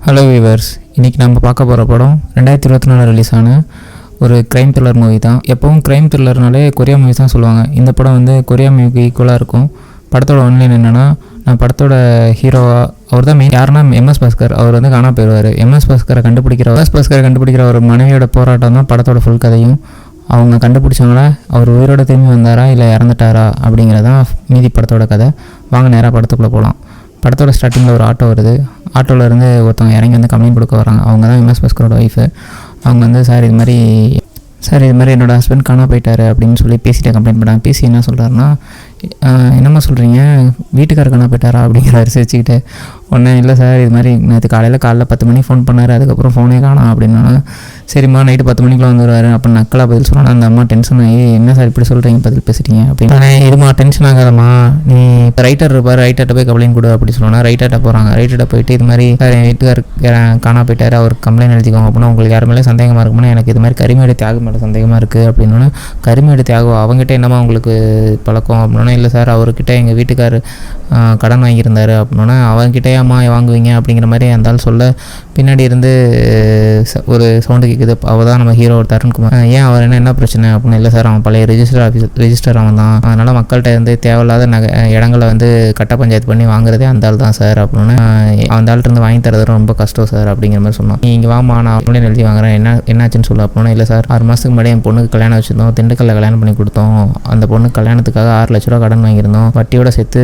Hello viewers, இன்றைக்கி நம்ம பார்க்க போகிற படம் 2024 ரிலீஸ் ஆன ஒரு க்ரைம் த்ரில்லர் மூவி தான். எப்போவும் க்ரைம் த்ரில்லர்னாலே கொரியா மூவிஸ் தான் சொல்லுவாங்க. இந்த படம் வந்து கொரியா மூவிக்கு ஈக்குவலாக இருக்கும். படத்தோட ஒன்லைன் என்னென்னா, நான் படத்தோட ஹீரோவாக அவர் தான் மெயின். யாருன்னா எம்எஸ் பாஸ்கர். அவர் வந்து காணா போயிடுவார். எம்எஸ் பாஸ்கரை கண்டுபிடிக்கிற ஒரு மனைவியோட போராட்டம் தான் படத்தோட ஃபுல் கதையும். அவங்க கண்டுபிடிச்சவங்கள அவர் உயிரோட திரும்பி வந்தாரா இல்லை இறந்துட்டாரா அப்படிங்கிறதான் மீதி படத்தோட கதை. வாங்க நேராக படத்துக்குள்ளே போகலாம். படத்தோட ஸ்டார்டிங்கில் ஒரு ஆட்டோ வருது. ஆட்டோவில் இருந்து ஒருத்தவங்க இறங்கி வந்து கம்ப்ளைண்ட் கொடுக்க வராங்க. அவங்க தான் எம்எஸ் பாஸ்கரோட ஒய்ஃபு. அவங்க வந்து சார் இது மாதிரி என்னோடய ஹஸ்பண்ட் காணா போயிட்டார் அப்படின்னு சொல்லி பேசிட்டு கம்ப்ளைண்ட் பண்ணாங்க. பேசி என்ன சொல்கிறாருன்னா, என்னம்மா சொல்கிறீங்க, வீட்டுக்காரர் காணா போயிட்டாரா அப்படிங்கிறாரு சிரிச்சுக்கிட்டு. ஒன்றும் இல்லை சார், இது மாதிரி நேற்று காலைல 10 மணிக்கு ஃபோன் பண்ணார். அதுக்கப்புறம் ஃபோனே காணோம் அப்படின்னா, சரிம்மா நைட்டு 10 மணிக்குள்ள வந்துடுவார் அப்படின்னு நக்கலாக பதில் சொன்னாங்க. அந்த அம்மா டென்ஷன் ஆகி, என்ன சார் இப்படி சொல்கிறீங்க, பதில் பேசிட்டீங்க அப்படின்னு. இதுமா டென்ஷன் ஆகாதம்மா, நீ ரைட்டர் இருப்பார், ரைட்டர்கிட்ட போய் கம்ப்ளைண்ட் கொடு அப்படி சொன்னோன்னா ரைட்டர்கிட்ட போகிறாங்க. ரைட்டர்கிட்ட போயிட்டு இது மாதிரி சார் என் வீட்டுக்காரர் காணா போயிட்டார், அவர் கம்ப்ளைண்ட் எழுதிக்கோங்க அப்படின்னா, உங்களுக்கு யார் மேலே சந்தேகமாக இருக்கும்னா, எனக்கு இது மாதிரி கரிமேடு தியாகம் மேலே சந்தேகமாக இருக்குது அப்படின்னா, கரிமேடு தியாகம் அவங்ககிட்ட என்னம்மா உங்களுக்கு பழக்கம் அப்படின்னா, இல்லை சார் அவர்கிட்ட எங்கள் வீட்டுக்காரர் கடன் வாங்கியிருந்தார் அப்படின்னா, அவங்ககிட்டே அம்மா வாங்குவீங்க அப்படிங்கிற மாதிரி அந்த ஆள் சொல்ல, பின்னாடி இருந்து ஒரு சவுண்டு கேட்குது. அவள் தான் நம்ம ஹீரோ தருண்குமார். ஏன் அவர் என்ன பிரச்சனை அப்படின்னு. இல்லை சார், அவன் பழைய ரெஜிஸ்டர் அவன் தான், அதனால் மக்கள்கிட்ட இருந்து தேவையில்லாத இடங்களை வந்து கட்ட பஞ்சாயத்து பண்ணி வாங்குறதே அந்த ஆள் தான் சார் அப்படின்னு. அந்த ஆள்கிட்ட இருந்து வாங்கி தரது ரொம்ப கஷ்டம் சார் அப்படிங்கிற மாதிரி சொன்னான். நீங்கள் வாமா, நான் அவங்களே எழுதி வாங்குறேன், என்னாச்சுன்னு சொல்ல அப்படின்னா, இல்லை சார் 6 மாதத்துக்கு முன்னாடி என் பொண்ணுக்கு கல்யாணம் வச்சுருந்தோம், திண்டுக்கல்ல கல்யாணம் பண்ணி கொடுத்தோம். அந்த பொண்ணுக்கு கல்யாணத்துக்காக 6 லட்ச ரூபா கடன் வாங்கியிருந்தோம், வட்டியோட சேர்த்து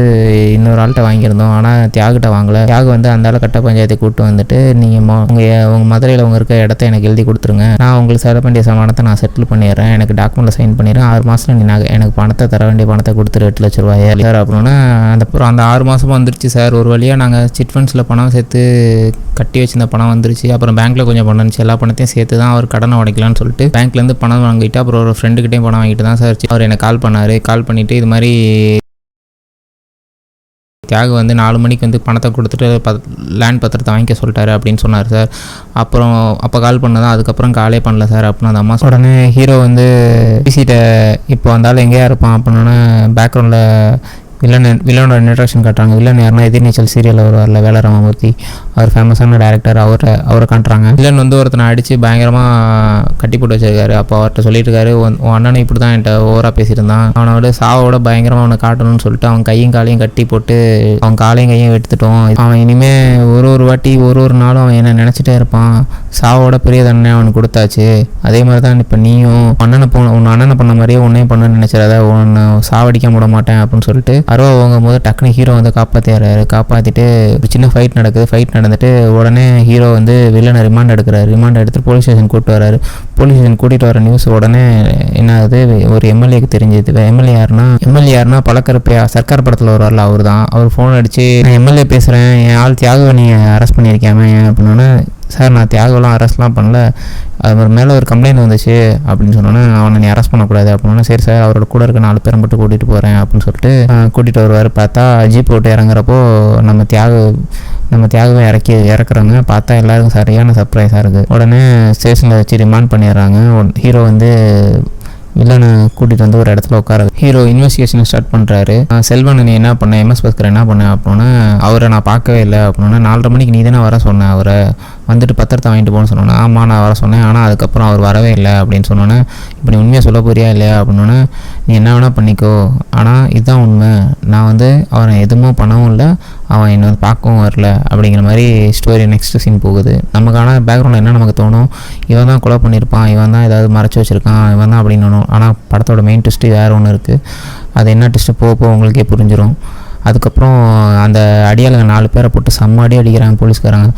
இன்னொரு ஆள்கிட்ட வாங்கியிருந்தோம். ஆனால் தியாகிட்ட வாங்கலை. தியாகு வந்து அந்த ஆள் கட்ட பஞ்சாயத்தை கூப்பிட்டு வந்துட்டு, நீங்கள் உங்கள் மதுரையில் உங்கள் இருக்க இடத்த எனக்கு எழுதி கொடுத்துருங்க, நான் உங்களுக்கு செலவு வேண்டிய பணத்தை நான் செட்டில் பண்ணிடுறேன், எனக்கு டாக்குமெண்ட்டில் சைன் பண்ணிடுறேன், 6 மாதத்தில் நீ எனக்கு பணத்தை தர வேண்டிய பணத்தை கொடுத்துரு 8 லட்ச ரூபாய் சார் அப்படின்னா. அந்த 6 மாதமும் வந்துருச்சு சார். ஒரு வழியாக நாங்கள் சிட் ஃபண்ட்ஸில் பணம் சேர்த்து கட்டி வச்சிருந்த பணம் வந்துருச்சு. அப்புறம் பேங்க்கில் கொஞ்சம் பணம் இருந்துச்சு. எல்லா பணத்தையும் சேர்த்து தான் அவர் கடனை உடைக்கலான்னு சொல்லிட்டு பேங்க்லேருந்து பணம் வாங்கிட்டு, அப்புறம் ஒரு ஃப்ரெண்டுக்கிட்டே பணம் வாங்கிட்டு தான் சார் அவர் எனக்கு கால் பண்ணார். கால் பண்ணிவிட்டு இது மாதிரி தியாகு வந்து 4 மணிக்கு வந்து பணத்தை கொடுத்துட்டு லேண்ட் பத்திரத்தை வாங்கிக்க சொல்லிட்டாரு அப்படின்னு சொன்னார் சார். அப்புறம் அப்போ கால் பண்ணதான், அதுக்கப்புறம் காலே பண்ணல சார் அப்படின்னு அந்த அம்மா. உடனே ஹீரோ வந்து பேசிட்ட, இப்போ வந்தாலும் எங்கேயா இருப்பான் அப்படின்னா, பேக்ரவுண்டில் வில்லனோட இன்ட்ரடக்ஷன் காட்டுறாங்க. வில்லன் யாருன்னா எதிர்நீச்சல் சீரியலில் வருவார்ல வேலராமமூர்த்தி, அவர் ஃபேமஸான டேரக்டர். அவரை காட்டுறாங்க. வில்லன் வந்து ஒருத்தனை அடித்து பயங்கரமாக கட்டி போட்டு வச்சிருக்காரு. அப்போ அவர்கிட்ட சொல்லிட்டு இருக்காரு, உன் அண்ணனை இப்படி தான் என்கிட்ட ஓவராக பேசியிருந்தான், அவனோட சாவோட பயங்கரமாக அவனை காட்டணும்னு சொல்லிட்டு அவன் கையும் காலையும் கட்டி போட்டு அவன் காலையும் கையும் எடுத்துட்டோம். அவன் இனிமேல் ஒரு வாட்டி ஒரு நாளும் அவன் என்ன நினச்சிட்டே இருப்பான். சாவோட பெரிய தண்டனை அவனுக்கு கொடுத்தாச்சு. அதே மாதிரி தான் இப்போ நீயும் உன் அண்ணனை பண்ண மாதிரியே உன்னையும் பண்ணணும்னு நினச்சிடாத, உன்னை சாவடிக்க விட மாட்டேன் அப்படின்னு சொல்லிட்டு அருவா வாங்கும் போது டக்குனு ஹீரோ வந்து காப்பாற்றிட்டு ஒரு சின்ன ஃபைட் நடந்துட்டு உடனே ஹீரோ வந்து வில்லனை ரிமாண்ட் எடுத்துட்டு போலீஸ் ஸ்டேஷன் கூட்டிகிட்டு வர நியூஸ் உடனே என்ன ஆகுது, ஒரு எம்எல்ஏக்கு தெரிஞ்சது. எம்எல்ஏ யாருன்னா பழக்கருப்பையா சர்க்கார் படத்தில் வருவார்ல, அவர் தான். அவர் ஃபோன் அடித்து, நான் எம்எல்ஏ பேசுகிறேன், என் ஆள் தியாகுவை நீங்கள் அரெஸ்ட் பண்ணியிருக்காம அப்படின்னா, சார் நான் தியாகெல்லாம் அரெஸ்ட்லாம் பண்ணல, அது மேலே ஒரு கம்ப்ளைண்ட் வந்துச்சு அப்படின்னு சொன்னோன்னே, அவனை நீ அரெஸ்ட் பண்ணக்கூடாது அப்படின்னா, சரி சார் அவரோட கூட இருக்க 4 பேரை மட்டும் கூட்டிகிட்டு போகிறேன் அப்படின்னு சொல்லிட்டு கூட்டிகிட்டு வருவார். பார்த்தா ஜீப் விட்டு இறங்குறப்போ நம்ம தியாகவை இறக்குறாங்க. பார்த்தா எல்லாருக்கும் சரியான சர்ப்ரைஸாக இருக்குது. உடனே ஸ்டேஷனில் வச்சு ரிமாண்ட் பண்ணிடுறாங்க. ஹீரோ வந்து வில்லனை கூட்டிகிட்டு வந்து ஒரு இடத்துல உட்கார ஹீரோ இன்வெஸ்டிகேஷனை ஸ்டார்ட் பண்ணுறாரு. செல்வன் நீ என்ன பண்ண, எம்எஸ் பாஸ்கர் என்ன பண்ண அப்படின்னா, அவரை நான் பார்க்கவே இல்லை அப்படின்னா, 4:30 மணிக்கு நீ தானே வர சொன்னேன், அவரை வந்துட்டு பத்திரத்தை வாங்கிட்டு போகணும்னு சொன்னோன்னே, ஆமாம் நான் வர சொன்னேன், ஆனால் அதுக்கப்புறம் அவர் வரவே இல்லை அப்படின்னு சொன்னோன்னே, இப்போ நீ உண்மையாக சொல்ல போறியா இல்லையா அப்படின்னோன்னே, நீ என்ன வேணால் பண்ணிக்கோ, ஆனால் இதுதான் உண்மை, நான் வந்து அவனை எதுவும் பண்ணவும் இல்லை, அவன் என்னை வந்து பார்க்கவும் வரல அப்படிங்கிற மாதிரி ஸ்டோரி நெக்ஸ்ட் சீன் போகுது. நமக்கான பேக்ரவுண்டில் என்ன நமக்கு தோணும், இவன் தான் கொலை பண்ணியிருப்பான், இவன் தான் ஏதாவது மறைச்சி வச்சுருக்கான், இவன் தான் அப்படின்னு. ஆனால் படத்தோட மெயின் ட்விஸ்ட்டு வேறு ஒன்று இருக்குது. அது என்ன ட்விஸ்ட்டு போக உங்களுக்கே புரிஞ்சிடும். அதுக்கப்புறம் அந்த அடியாளுங்க 4 பேரை போட்டு செம்ம அடிக்கிறாங்க போலீஸ்காரங்க.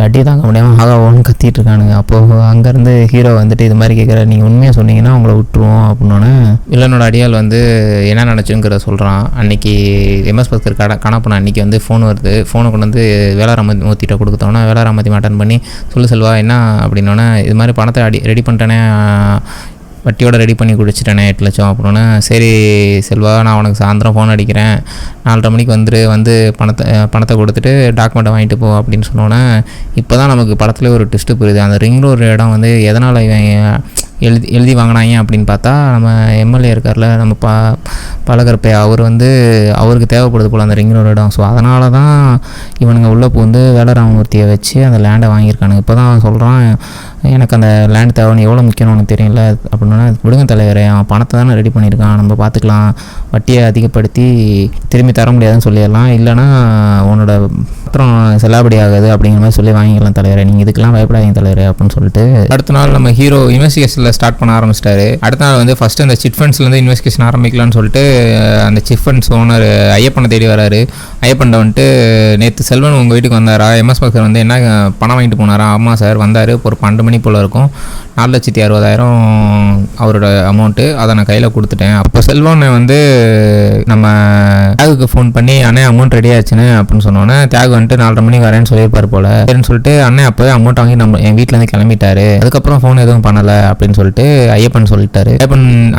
அடி தாங்க முடியாமல் ஆகாவோன்னு கத்திட்டு இருக்கானுங்க. அப்போது அங்கேருந்து ஹீரோ வந்துட்டு இது மாதிரி கேட்குறாரு, நீங்கள் உண்மையாக சொன்னீங்கன்னா உங்களை விட்டுருவோம் அப்படின்னோடனே, வில்லனோட அடியால் வந்து என்ன நினச்சுங்கிற சொல்கிறான். அன்றைக்கி எம்எஸ் பாஸ்கர் காணப்போன அன்றைக்கி வந்து ஃபோன் வருது. ஃபோனை கொண்டு வந்து வேலாராமமூர்த்திட்ட கொடுத்தோன்னா, வேலாராமமூர்த்தி அட்டன் பண்ணி சொல்லுவா என்ன அப்படின்னோடனே, இது மாதிரி பணத்தை ரெடி பண்ணிட்டேனே, வட்டியோட ரெடி பண்ணி குடிச்சிட்டேனே 8 லட்சம் அப்படின்னா, சரி செல்வா நான் உனக்கு சாயந்தரம் ஃபோன் அடிக்கிறேன், 4:30 மணிக்கு வந்து பணத்தை கொடுத்துட்டு டாக்குமெண்ட்டை வாங்கிட்டு போ அப்படின்னு சொன்னோன்னே, இப்போ தான் நமக்கு படத்துலேயே ஒரு ட்விஸ்ட்டு புரியுது. அந்த ரிங்கில் ஒரு இடம் வந்து எதனால் எழுதி வாங்கினாங்க அப்படின்னு பார்த்தா நம்ம எம்எல்ஏ இருக்கார்ல நம்ம பழகரப்பே அவர் வந்து அவருக்கு தேவைப்படுது போல் அந்த ரிங் ரோடு இடம். ஸோ அதனால தான் இவனுங்க உள்ளே பூந்து வேலராமமூர்த்தியை வச்சு அந்த லேண்டை வாங்கியிருக்கானுங்க. இப்போ தான் சொல்கிறான் எனக்கு அந்த லேண்ட் தேவைன்னு எவ்வளோ முக்கியம்னு உனக்கு தெரியல அப்படின்னா, விடுங்க தலைவரே, அவன் பணத்தை தானே ரெடி பண்ணியிருக்கான், நம்ம பார்த்துக்கலாம், வட்டியை அதிகப்படுத்தி திரும்பி தர முடியாதுன்னு சொல்லிடலாம், இல்லைனா உன்னோட பத்திரம் செல்லாபடி ஆகுது அப்படிங்கிற மாதிரி சொல்லி வாங்கிக்கலாம் தலைவரே, நீங்கள் இதுக்கெல்லாம் பயப்படாதீங்க தலைவரே அப்படின்னு சொல்லிட்டு அடுத்த நாள் நம்ம ஹீரோ இன்வெஸ்டிகேஷனில் ஸ்டார்ட் பண்ண ஆரம்பிச்சிட்டாரு. அடுத்த நாள் வந்து ஃபஸ்ட்டு அந்த சிட் ஃபண்ட்ஸ்லேருந்து இன்வெஸ்டிகேஷன் ஆரம்பிக்கலாம்னு சொல்லிட்டு அந்த சிட் ஃபண்ட்ஸ் ஓனர் ஐயப்பனை தேடி வராரு. ஐயப்பன்ட்ட வந்துட்டு நேற்று செல்வன் உங்கள் வீட்டுக்கு வந்தாரா, எம்எஸ் பாஸ்கர் வந்து என்ன பணம் வாங்கிட்டு போனாரா? ஆமாம் சார் வந்தார், ஒரு 12 மணி போல் இருக்கும், 4,60,000 அவரோட அமௌண்ட்டு, அதை நான் கையில் கொடுத்துட்டேன். அப்போ செல்வனை வந்து நம்ம தியாகுக்கு ஃபோன் பண்ணி அண்ணே அமௌண்ட் ரெடி ஆச்சுன்னு அப்படின்னு சொன்னோன்னே தியாகு வந்துட்டு 4:30 மணிக்கு வரேன்னு சொல்லியிருப்பார் போல். சரின்னு சொல்லிட்டு அண்ணன் அப்போவே அமௌண்ட் வாங்கி என் வீட்டிலேருந்து கிளம்பிட்டாரு, அதுக்கப்புறம் ஃபோன் எதுவும் பண்ணலை அப்படின்னு சொல்லிட்டு ஐயப்பன் சொல்லிட்டாரு.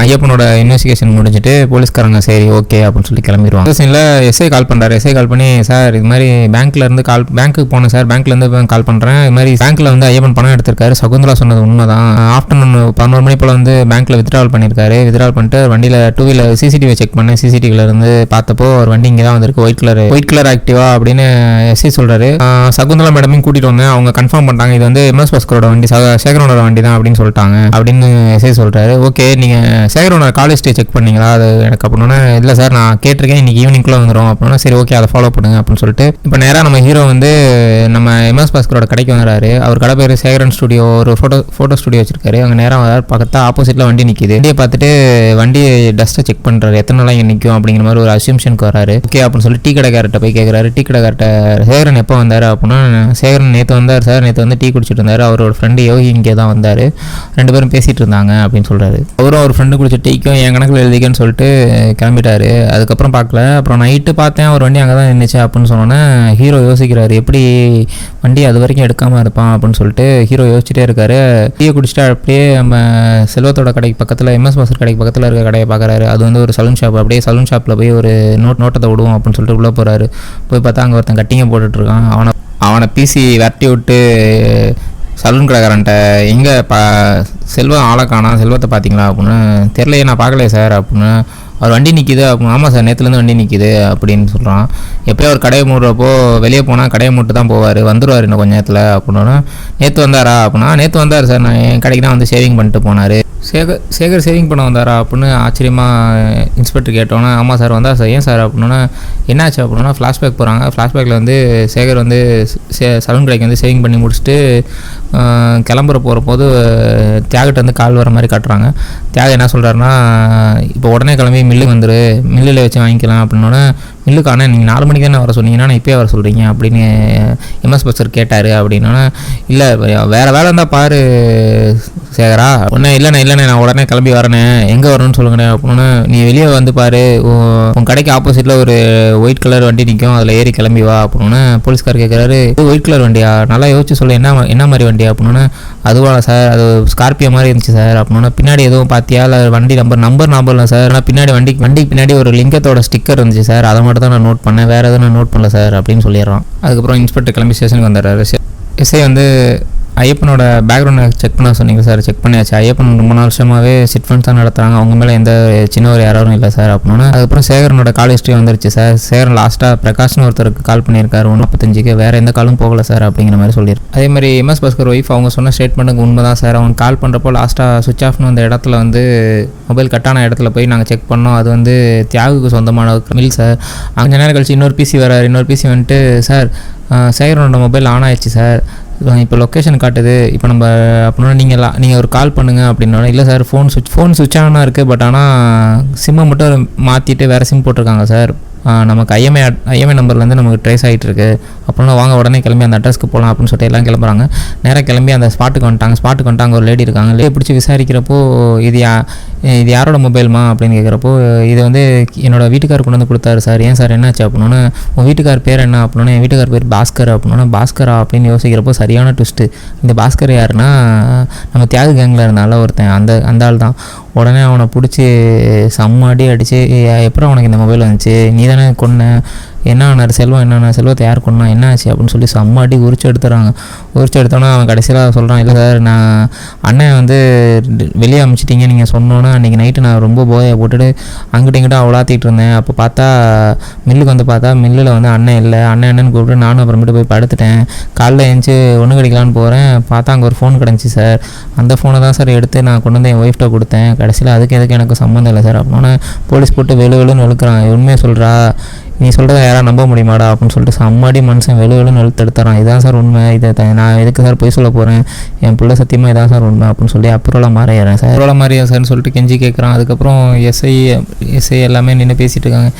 ஐயப்பனோட இன்வெஸ்டிகேஷன் முடிஞ்சுட்டு போலீஸ்காரங்க சரி ஓகே அப்படின்னு சொல்லி கிளம்பிடுவாங்க. சீனில் எஸ்ஐ கால் பண்ணுறாரு. எஸ்ஐ கால் பண்ணி சார் இது மாதிரி பேங்க்குக்கு போனேன் சார், பேங்க்லேருந்து கால் பண்ணுறேன், இது மாதிரி பேங்க்கில் வந்து ஐயப்பன் பணம் எடுத்திருக்காரு, சகுந்தலா சொன்னது உண்மைதான், ஆஃப்டர்நூன் 11 மணி போல் வந்து பேங்க்கில் வித்ட்ராவல் பண்ணியிருக்காரு, வித்ட்ராவல் பண்ணிட்டு வண்டியில் 2 வீலர் சிசிடிவி செக் பண்ணேன், சிசிடிவியில் இருந்து பார்த்தப்போ ஒரு வண்டி இங்கே தான் வந்திருக்கு, ஒயிட் கலர் ஆக்டிவா அப்படின்னு எஸ்ஐ சொல்கிறாரு. சகுந்தலா மேடமையும் கூட்டிகிட்டு வந்தேன், அவங்க கன்ஃபார்ம் பண்ணிட்டாங்க இது வந்து எம்எஸ் பாஸ்கரோட வண்டி, சேகரனோட வண்டி தான் அப்படின்னு சொல்லிட்டாங்க அப்படின்னு எஸ்ஐ சொல்கிறாரு. ஓகே நீங்கள் சேகரனோட காலேஜ் டே செக் பண்ணீங்களா? அது எனக்கு அப்படின்னா இல்லை சார் நான் கேட்டிருக்கேன், இன்றைக்கி ஈவினிங்குள்ளே வந்துடும் அப்படின்னா சரி ஓகே அதை ஃபாலோ பண்ணுங்க அப்படின்னு சொல்லிட்டு இப்போ நேராக நம்ம ஹீரோ வந்து நம்ம எம்எஸ் பாஸ்கரோட கடைக்கு வந்துறாரு. அவர் கடை பேர் சேகரன் ஸ்டுடியோ, ஒரு ஃபோட்டோ ஸ்டுடியோ வச்சிருக்காரு. அங்கே நேரம் வரார், பக்கத்தில் ஆப்போசிட்டில் வண்டி நிற்கிது. வண்டியை பார்த்துட்டு வண்டி டஸ்ட்டை செக் பண்ணுறாரு, எத்தனை நாளாக இங்கே நிற்கும் அப்படிங்கிற மாதிரி ஒரு அசியூம்ஷனுக்கு வராரு. ஓகே அப்படின்னு சொல்லி டீ கடைக்கார்ட்ட போய் கேட்குறாரு. டீ கடைக்கார்ட்ட சேகரன் எப்போ வந்தார் அப்படின்னா, சேகரன் நேற்று வந்தார் சார், நேற்று வந்து டீ குடிச்சிட்டு இருந்தார், அவரோட ஃப்ரெண்டு யோகி இங்கே தான் வந்தார், 2 பேரும் பேசிகிட்டு இருந்தாங்க அப்படின்னு சொல்கிறாரு. அவரும் அவர் ஃப்ரெண்டு குடிச்ச டீக்கும் என் கணக்கில் எழுதிக்கன்னு சொல்லிட்டு கிளம்பிட்டாரு. அதுக்கப்புறம் பார்க்கல. அப்புறம் நைட்டு பார்த்தேன் அவர் வண்டி அங்கே தான் நின்றுச்சு அப்படின்னு சொன்னோன்னே ஹீரோ யோசிக்கிறாரு, எப்படி வண்டி அது வரைக்கும் எடுக்காமல் இருப்பான் அப்படின்னு சொல்லிட்டு ஹீரோ யோசிச்சுட்டே இருக்காரு. டீயை குடிச்சிட்டு அப்படியே நம்ம செல்வத்தோட கடைக்கு பக்கத்தில் எம்எஸ் பாஸ்கர் கடைக்கு பக்கத்தில் இருக்க கடையை பார்க்குறாரு. அது வந்து ஒரு சலூன் ஷாப். அப்படியே சலூன் ஷாப்பில் போய் ஒரு நோட்டத்தை விடுவோம் அப்படின்னு சொல்லிட்டு உள்ளே போகிறாரு. போய் பார்த்தா அங்கே ஒருத்தன் கட்டிங்கை போட்டுட்ருக்கான். அவனை பிசி விரட்டி விட்டு சலூன் கடைக்காரன்ட்ட எங்கே செல்வம் ஆளை காணோம், செல்வத்தை பார்த்தீங்களா அப்படின்னு, தெரிலையே நான் பார்க்கலையே சார் அப்படின்னு. அவர் வண்டி நிற்கிது அப்படின்னு. ஆமாம் சார் நேற்றுலேருந்து வண்டி நிற்கிது அப்படின்னு சொல்கிறான். எப்போயோ அவர் கடையை மூடுறப்போ வெளியே போனால் கடையை மூட்டு தான் போவார், வந்துடுவார் இன்னும் கொஞ்சம் நேரத்தில் அப்படின்னா. நேற்று வந்தாரா அப்படின்னா, நேற்று வந்தார் சார், நான் என் கடைக்கு தான் வந்து சேவிங் பண்ணிட்டு போனார். சேகர் சேவிங் பண்ண வந்தாரா அப்படின்னு ஆச்சரியமாக இன்ஸ்பெக்டர் கேட்டோன்னே, ஆமாம் சார் வந்தார் சார். ஏன் சார் அப்படின்னா, என்னாச்சு அப்படின்னா ஃப்ளாஷ்பேக் போகிறாங்க. ஃப்ளாஷ்பேக்கில் வந்து சேகர் வந்து சலூன் கடைக்கு வந்து சேவிங் பண்ணி முடிச்சுட்டு கிளம்புற போது தியாகிட்ட வந்து கால் வர மாதிரி காட்டுறாங்க. தியாக என்ன சொல்கிறாருன்னா, இப்போ உடனே கிளம்பி மில்லுக்கு வந்துரு, மில்லில் வச்சு வாங்கிக்கலாம் அப்படின்னோடனே, மில்லுக்கான நீங்கள் 4 மணிக்கு தானே வர சொன்னீங்கன்னா நான் இப்போயே வர சொல்கிறீங்க அப்படின்னு எம்எஸ் பாஸ்கர் கேட்டார். அப்படின்னா இல்லை வேறு வேலை இருந்தால் பாரு சேகரா, ஒன்றே இல்லைண்ணே நான் உடனே கிளம்பி வரேனே, எங்கே வரணும்னு சொல்லுங்கண்ணே அப்படின்னா, நீ வெளியே வந்து பாரு, உன் கடைக்கு ஆப்போசிட்டில் ஒரு ஒயிட் கலர் வண்டி நிற்கும், அதில் ஏறி கிளம்பி வா அப்படின்னா. போலீஸ்கார் கேட்குறாரு, இது ஒயிட் கலர் வண்டியா, நல்லா யோசிச்சு சொல்லு, என்ன மாதிரி வண்டியா அப்படின்னா. அதுவா சார், அது ஸ்கார்பியோ மாதிரி இருந்துச்சு சார் அப்படின்னா. பின்னாடி எதுவும் பார்த்தியா, இல்லை வண்டி நம்பர் ஞாபகம் இல்லை சார், ஆனால் பின்னாடி வண்டிக்கு பின்னாடி ஒரு லிங்கத்தோட ஸ்டிக்கர் இருந்துச்சு சார், அதை மட்டும் தான் நான் நோட் பண்ணேன், வேறு எதுவும் நான் நோட் பண்ணல சார் அப்படின்னு சொல்லிடுறான். அதுக்கப்புறம் இன்ஸ்பெக்டர் கிளம்பி ஸ்டேஷனுக்கு வந்துடுறாரு. எஸ்ஐ வந்து ஐயப்பனோட பேக்ரவுண்டை செக் பண்ண சொன்னீங்க சார், செக் பண்ணியாச்சு, ஐயப்பன் ரொம்ப நாள் வருஷமாகவே சிட் ஃபண்ட்ஸ் தான் நடத்துகிறாங்க, அவங்க மேலே எந்த சின்ன ஒரு யாரும் இல்லை சார் அப்படின்னா. அதுக்கப்புறம் சேகரனோட கால் ஹிஸ்ட்ரி வந்துருச்சு சார், சேகரன் லாஸ்ட்டாக பிரகாஷ்னு ஒருத்தருக்கு கால் பண்ணியிருக்காரு 1:45, வேறு எந்த காலும் போகலை சார் அப்படிங்கிற மாதிரி சொல்லியிருக்கு. அதே மாதிரி எம்எஸ் பாஸ்கர் ஒய்ஃப் அவங்க சொன்ன ஸ்டேட்மெண்ட்டுக்கு உண்மை தான் சார், அவங்க கால் பண்ணுறப்போ லாஸ்ட்டாக சுவிச் ஆஃப்னு அந்த இடத்துல வந்து மொபைல் கட்டான இடத்துல போய் நாங்கள் செக் பண்ணோம், அது வந்து தியாகுக்கு சொந்தமான மில் சார். கொஞ்ச நேரம் கழிச்சு இன்னொரு பிசி வராரு. இன்னொரு பிசி வந்துட்டு, சார் சேகரனோட மொபைல் ஆன் ஆயிடுச்சு சார், இப்போ லொக்கேஷன் காட்டுது, இப்போ நம்ம அப்படின்னா நீங்கள் ஒரு கால் பண்ணுங்கள் அப்படின்னா. இல்லை சார் ஃபோன் சுவிட்ச் ஆனாக இருக்குது, பட் ஆனால் சிம்மை மட்டும் மாற்றிட்டு வேறு சிம் போட்டிருக்காங்க சார், நமக்கு ஐஎம்ஐ நம்பர்லேருந்து நமக்கு ட்ரேஸ் ஆகிட்டு இருக்கு அப்படின்னா, வாங்க உடனே கிளம்பி அந்த அட்ரஸ்க்கு போகலாம் அப்படின்னு சொல்லிட்டு எல்லாம் கிளம்புறாங்க. நேராக கிளம்பி அந்த ஸ்பாட்டுக்கு வந்துட்டாங்க. ஒரு லேடி இருக்காங்க. லேடி பிடிச்சி விசாரிக்கிறப்போ, இது யாரோட மொபைல்மா அப்படின்னு கேட்குறப்போ, இது வந்து என்னோடய வீட்டுக்கார் கொண்டு வந்து கொடுத்தாரு சார். ஏன் சார் என்னாச்சு அப்படின்னா, உன் வீட்டுக்கார் பேர் என்ன அப்படின்னா, என் வீட்டுக்கார் பேர் பாஸ்கர் அப்படின்னா. பாஸ்கரா அப்படின்னு யோசிக்கிறப்போ சரியான ட்விஸ்ட்டு. இந்த பாஸ்கர் யாருன்னா, நம்ம தியாகு கேங்கில் இருந்தால ஒருத்தன், அந்த ஆள் தான். உடனே அவனை பிடிச்சி செம்மாடி அடித்து, எப்பறம் அவனுக்கு இந்த மொபைல் வந்துச்சு, நீ தானே கொன்ன, என்ன ஆனார் செல்வத்தை யார் கொண்டா, என்ன ஆச்சு அப்படின்னு சொல்லி செம்மாடி உரிச்சு எடுத்துறாங்க. உரிச்சு எடுத்தோன்னா அவன் கடைசியில் சொல்கிறான், இல்லை சார் நான் அண்ணன் வந்து வெளியே அனுப்பிச்சிட்டிங்க நீங்கள் சொன்னோன்னா அன்றைக்கி நைட்டு நான் ரொம்ப போதையை போட்டுட்டு அங்கிட்ட இங்கிட்ட அவ்வளாத்திட்டு இருந்தேன். அப்போ பார்த்தா மில்லுக்கு வந்து பார்த்தா மில்லில் வந்து அண்ணன் இல்லை. அண்ணன்னு கூப்பிட்டு நானும் அப்புறமேட்டு போய் படுத்துட்டேன். காலைல எழுந்துச்சி ஒன்று கிடைக்கலான்னு போகிறேன், பார்த்தா அங்கே ஒரு ஃபோன் கிடந்துச்சி சார். அந்த ஃபோனை தான் சார் எடுத்து நான் கொண்டு வந்து என் ஒய்ஃப்ட்ட கொடுத்தேன். கடைசியில் அதுக்கு எதுக்கு எனக்கு சம்மந்தம் இல்லை சார். அப்படின்னா போலீஸ் போட்டு வெளுன்னு வெளுக்கிறான். உண்மையை சொல்கிறா, நீ சொல்கிறத யாராவது நம்ப முடியுமாடா அப்படின்னு சொல்லிட்டு செம்மாடி மனுஷன் வெளுன்னு எடுத்துறான். இதான் சார் உண்மை, இதை நான் எதுக்கு சார் பொய் சொல்ல போகிறேன், என் பிள்ளை சத்தியமாக இதான் சார் உண்மை அப்படின்னு சொல்லி அப்புறம் மாறிடுறேன் சார். அப்புறம் மாறியா சார்னு சொல்லிட்டு கெஞ்சி கேட்குறான். அதுக்கப்புறம் எஸ்ஐ எல்லாமே நின்று பேசிகிட்டு இருக்காங்க.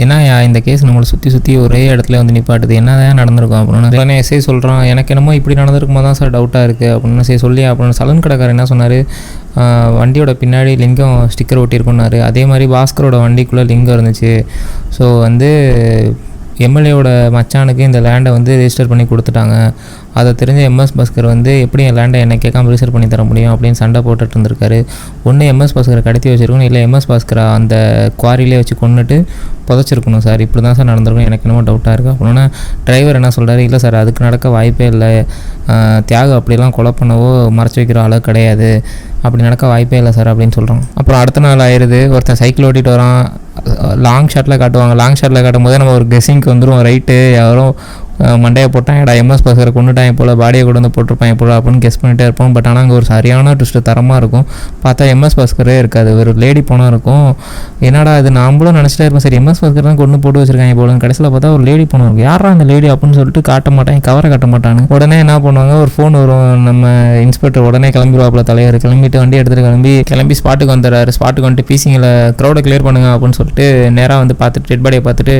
ஏன்னா இந்த கேஸ் நம்மளை சுற்றி ஒரே இடத்துல வந்து நிப்பாட்டுது, என்ன தான் நடந்திருக்கும் அப்படின்னு உடனே எஸ்ஐ சொல்கிறான். எனக்கு என்னமோ இப்படி நடந்திருக்குமா தான் சார் டவுட்டாக இருக்குது அப்படின்னு சரி சொல்லி அப்படின்னு சலன் கடைக்காரர் என்ன சொன்னார், வண்டியோட பின்னாடி லிங்கம் ஸ்டிக்கர் ஒட்டியிருக்குன்னாரு. அதே மாதிரி பாஸ்கரோட வண்டிக்குள்ளே லிங்கம் இருந்துச்சு. ஸோ வந்து எம்எல்ஏவோட மச்சானுக்கு இந்த லேண்டை வந்து ரெஜிஸ்டர் பண்ணி கொடுத்துட்டாங்க. அதை தெரிஞ்ச எம்எஸ் பாஸ்கர் வந்து எப்படி என் லேண்டை என்ன கேட்காம ரிஜிஸ்டர் பண்ணி தர முடியும் அப்படின்னு சண்டை போட்டுட்டு இருந்திருக்காரு. ஒன்று எம்எஸ் பாஸ்கரை கடத்தி வச்சுருக்கணும், இல்லை எம்எஸ் பாஸ்கரை அந்த குவாரியிலே வச்சு கொண்டுட்டு புதைச்சிருக்கணும் சார். இப்படி தான் சார் நடந்திருக்கும், எனக்கு என்னமோ டவுட்டாக இருக்குது அப்படின்னா டிரைவர் என்ன சொல்கிறாரு, இல்லை சார் அதுக்கு நடக்க வாய்ப்பே இல்லை, தியாகம் அப்படிலாம் கொலை பண்ணவோ மறைச்சி வைக்கிற அளவு கிடையாது, அப்படி நடக்க வாய்ப்பே இல்லை சார் அப்படின்னு சொல்கிறோம். அப்புறம் அடுத்த நாள் ஆயிடுது. ஒருத்தன் சைக்கிள் ஓட்டிகிட்டு வரான். லாங் ஷாட்டில் காட்டுவாங்க. லாங் ஷாட்டில் காட்டும் போதே நம்ம ஒரு கெஸ்ஸிங்க்கு வந்துடும், ரைட்டு யாரும் மண்டையை போட்டான், எடா எம்எஸ் பாஸ்கரை கொண்டுட்டாங்க போல், பாடியை கொண்டு வந்து போட்டிருப்பாங்க போல் அப்படின்னு கெஸ் பண்ணிகிட்டே இருப்போம். பட் ஆனால் அங்கே ஒரு சரியான ட்விஸ்ட்டு தரமாக இருக்கும். பார்த்தா எம்எஸ் பாஸ்கரே இருக்காது, ஒரு லேடி போனால் இருக்கும். என்னடா இது நம்மளும் நினச்சிட்டே இருப்போம், சரி எம்எஸ் பாஸ்கர் தான் கொண்டு போட்டு வச்சுருக்காங்க போல. கடைசியில் பார்த்தா ஒரு லேடி போனால் இருக்கும். யாரா அந்த லேடி அப்படின்னு சொல்லிட்டு காட்ட மாட்டாங்க, கவரை காட்ட மாட்டாங்க. உடனே என்ன பண்ணுவாங்க, ஒரு ஃபோன் வரும், நம்ம இன்ஸ்பெக்டர் உடனே கிளம்பிடுவாப்பில், தலைவர் கிளம்பிட்டு வண்டி எடுத்துகிட்டு கிளம்பி ஸ்பாட்டுக்கு வந்துடுறாரு. ஸ்பாட்டுக்கு வந்துட்டு பீசிங்கில் க்ரௌடை கிளியர் பண்ணுங்க அப்படின்னு சொல்லிட்டு நேராக வந்து பார்த்துட்டு டெட் பாடியை பார்த்துட்டு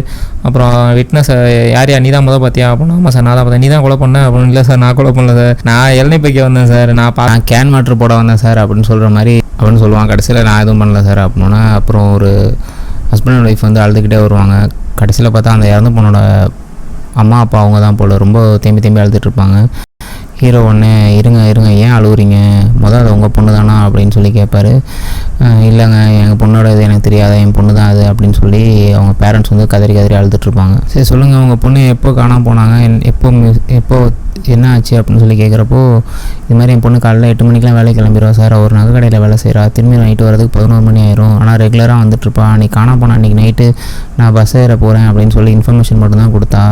அப்புறம் விட்னஸ் யார் நீ தான் முதல் பார்த்தியா அப்படின்னு. ஆமாம் சார் நான் தான் பார்த்தேன். நீ தான் கொலை பண்ண அப்படின்னு. இல்லை சார் நான் கொலை பண்ணல சார், நான் இளநீ பைக்க வந்தேன் சார், நான் கேன் வாட்டர் போட வந்தேன் சார் அப்படின்னு சொல்கிற மாதிரி அப்படின்னு சொல்லுவான். கடைசியில் நான் எதுவும் பண்ணல சார் அப்படின்னா அப்புறம் ஒரு ஹஸ்பண்ட் அண்ட் ஒய்ஃப் வந்து அழுதுகிட்டே வருவாங்க. கடைசியில் பார்த்தா அந்த இறந்த பொண்ணோட அம்மா அப்பா அவங்க தான் போல் ரொம்ப தேம்பி அழுதுட்டுருப்பாங்க. ஹீரோ ஒன்று இருங்க ஏன் அழுகுறீங்க, அது உங்கள் பொண்ணு தானா அப்படின்னு சொல்லி கேட்பாரு. இல்லைங்க எங்கள் பொண்ணோட இது எனக்கு தெரியாத, என் பொண்ணு தான் அது அப்படின்னு சொல்லி அவங்க பேரண்ட்ஸ் வந்து கதறி அழுதுட்ருப்பாங்க. சரி சொல்லுங்கள் உங்கள் பொண்ணு எப்போ காணாமல் போனாங்க, எப்போ என்ன ஆச்சு அப்படின்னு சொல்லி கேட்குறப்போ இது மாதிரி என் பொண்ணு காலையில் 8 மணிக்கெலாம் வேலைக்கு கிளம்பிடுவா சார், ஒரு நகை கடையில் வேலை செய்கிறா, திரும்பி நைட்டு வரதுக்கு 11 மணி ஆயிரும், ஆனால் ரெகுலராக வந்துட்டுருப்பா, நீ காணாமல் போனால் அன்றைக்கி நைட்டு நான் பஸ் ஏற போகிறேன் அப்படின்னு சொல்லி இன்ஃபர்மேஷன் மட்டும் தான் கொடுத்தா.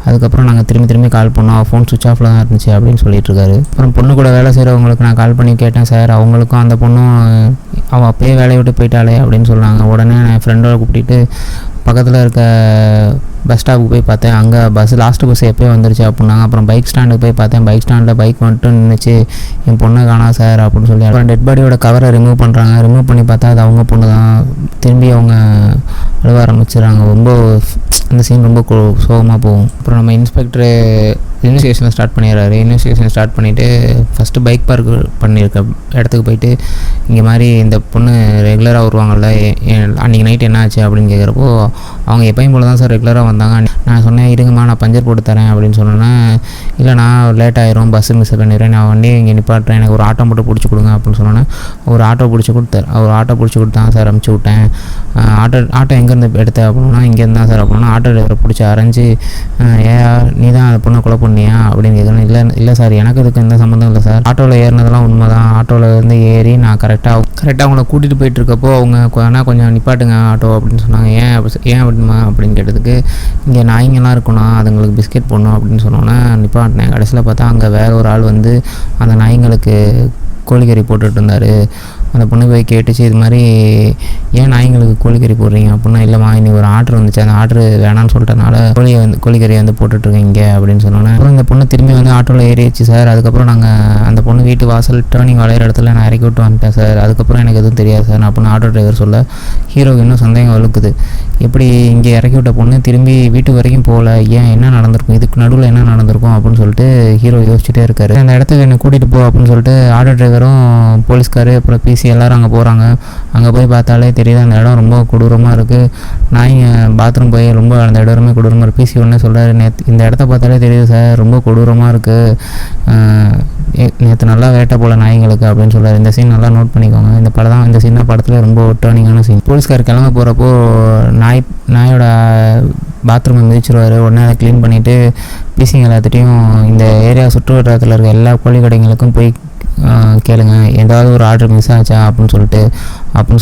அதுக்கப்புறம் நாங்கள் திரும்பி கால் பண்ணோம், ஃபோன் சுவிச் ஆஃபில் தான் இருந்துச்சு அப்படின்னு சொல்லிட்டு இருக்காரு. அப்புறம் பொண்ணு கூட வேலை செய்கிறவங்களுக்கு நான் கால் பண்ணி கேட்டேன் சார், அவங்களுக்கும் அந்த பொண்ணும் அவள் அப்பயே வேலையை விட்டு போயிட்டாளே அப்படின்னு சொன்னாங்க. உடனே என் ஃப்ரெண்டோட கூப்பிட்டு பக்கத்தில் இருக்க பஸ் ஸ்டாப்புக்கு போய் பார்த்தேன், அங்கே லாஸ்ட்டு பஸ் எப்போயே வந்துருச்சு அப்படின்னாங்க. அப்புறம் பைக் ஸ்டாண்டுக்கு போய் பார்த்தேன், பைக் ஸ்டாண்டில் பைக் வந்துட்டு நின்றுச்சு, என் பொண்ணு காணா சார் அப்படின்னு சொல்லி. அப்புறம் டெட் பாடியோட கவரை ரிமூவ் பண்ணுறாங்க. ரிமூவ் பண்ணி பார்த்தா அது அவங்க பொண்ணு தான். திரும்பி அவங்க அழுவ ஆரம்பிச்சிடுறாங்க. ரொம்ப அந்த சீன் ரொம்ப சோகமாக போகும். அப்புறம் நம்ம இன்ஸ்பெக்டரு இன்வெஸ்டிகேஷனை ஸ்டார்ட் பண்ணிடுறாரு. இன்வெஸ்டிகேஷன் ஸ்டார்ட் பண்ணிவிட்டு ஃபஸ்ட்டு பைக் பார்க் பண்ணியிருக்க இடத்துக்கு போயிட்டு இங்கே மாதிரி இந்த பொண்ணு ரெகுலராக வருவாங்கள்ல, அன்றைக்கி நைட் என்ன ஆச்சு அப்படின்னு கேட்குறப்போ அவங்க எப்பயும் போல தான் சார் ரெகுலராக வந்தாங்க. நான் சொன்னேன் இருங்கம்மா நான் பஞ்சர் போட்டு தரேன் அப்படின்னு சொன்னேன். இல்லை நான் லேட் ஆயிரும், பஸ்ஸு மிஸ் பண்ணிடுறேன், நான் வண்டியை இங்கே நிப்பாட்டுறேன், எனக்கு ஒரு ஆட்டோ மட்டும் பிடிச்சி கொடுங்க அப்படின்னு சொன்னேன். ஒரு ஆட்டோ பிடிச்சி கொடுத்தான் சார், அமுச்சு விட்டேன். ஆட்டோ எங்கேருந்து எடுத்தேன் அப்படின்னா இங்கேருந்து தான் சார் அப்படின்னா ஆட்டோ டிரைவரை பிடிச்சி அரைஞ்சி நீ தான் அந்த பொண்ணை கொலை பண்ணியா அப்படின்னு கேட்குறேன். இல்லை சார் எனக்கு இதுக்கு எந்த சம்மந்தம் இல்லை சார், ஆட்டோவில் ஏறினதெல்லாம் உண்மை தான், ஆட்டோவில் இருந்து ஏறி நான் கரெக்டாக அவங்கள கூட்டிகிட்டு போயிட்டுருக்கப்போ அவங்க கொஞ்சம் நிப்பாட்டுங்க ஆட்டோ அப்படின்னு சொன்னாங்க. ஏன் அப்படிமா அப்படின்னு கேட்டதுக்கு இங்கே நாய்ங்கெல்லாம் இருக்கணும், அதுங்களுக்கு பிஸ்கெட் போடணும் அப்படின்னு சொன்னோன்னே நிப்பாட்டினேன். கடைசியில் பார்த்தா அங்கே வேறு ஒரு ஆள் வந்து அந்த நாய்ங்களுக்கு கோழிக்கறி போட்டுட்டு இருந்தார். அந்த பொண்ணு போய் கேட்டுச்சு, இது மாதிரி ஏன் நாய்ங்களுக்கு கோழிக்கறி போடுறீங்க அப்படின்னா, இல்லைம்மா இன்னைக்கு ஒரு ஆர்டர் வந்துச்சு, அந்த ஆர்டர் வேணான்னு சொல்லிட்டனால கோழிக்கறி வந்து போட்டுட்ருக்கீங்க அப்படின்னு சொன்னோன்னே அப்புறம் இந்த பொண்ணு திரும்பி வந்து ஆட்டோவில் ஏறிடுச்சு சார். அதுக்கப்புறம் நாங்கள் அந்த பொண்ணு வீட்டு வாசல் டேர்னிங் வளையிற இடத்துல நான் இறக்கி விட்டு வந்துட்டேன் சார். அதுக்கப்புறம் எனக்கு எதுவும் தெரியாது சார் அப்படின்னு ஆட்டோ டிரைவர் சொல்ல ஹீரோக்கு இன்னும் சந்தேகம் வலுக்குது. எப்படி இங்கே இறக்கி விட்ட பொண்ணு திரும்பி வீட்டு வரைக்கும் போகல, ஏன் என்ன நடந்திருக்கும், இதுக்கு நடுவில் என்ன நடந்திருக்கும் அப்படின்னு சொல்லிட்டு ஹீரோ யோசிச்சுட்டே இருக்காரு. அந்த இடத்துக்கு என்னை கூட்டிகிட்டு போ அப்படின்னு சொல்லிட்டு ஆட்டோ டிரைவரும் போலீஸ்காரு அப்புறம் பிசி பிசி எல்லோரும் அங்கே போகிறாங்க. அங்கே போய் பார்த்தாலே தெரியுது அந்த இடம் ரொம்ப கொடூரமாக இருக்குது. நாய்ங்க பாத்ரூம் போய் ரொம்ப அந்த இடமே கொடூரமாக இருக்குது. பிசி ஒன்றே சொல்கிறாரு, இந்த இடத்த பார்த்தாலே தெரியுது சார் ரொம்ப கொடூரமாக இருக்குது, நேற்று நல்லா வேட்டை போல் நாய்களுக்கு அப்படின்னு சொல்கிறார். இந்த சீன் நல்லா நோட் பண்ணிக்கோங்க. இந்த சீன் தான் படத்தில் ரொம்ப டேர்னிங்கான சீன். போலீஸ்கார் கிளம்ப போகிறப்போ நாயோட பாத்ரூமை மிதிச்சிருவார். உடனே அதை க்ளீன் பண்ணிவிட்டு பிசிங்க எல்லாத்துட்டையும் இந்த ஏரியா சுற்று வட்டாரத்தில் இருக்க எல்லா கோழி கடைங்களுக்கும் போய் கேளுங்க ஏதாவது ஒரு ஆர்டர் மிஸ் ஆச்சா அப்படின்னு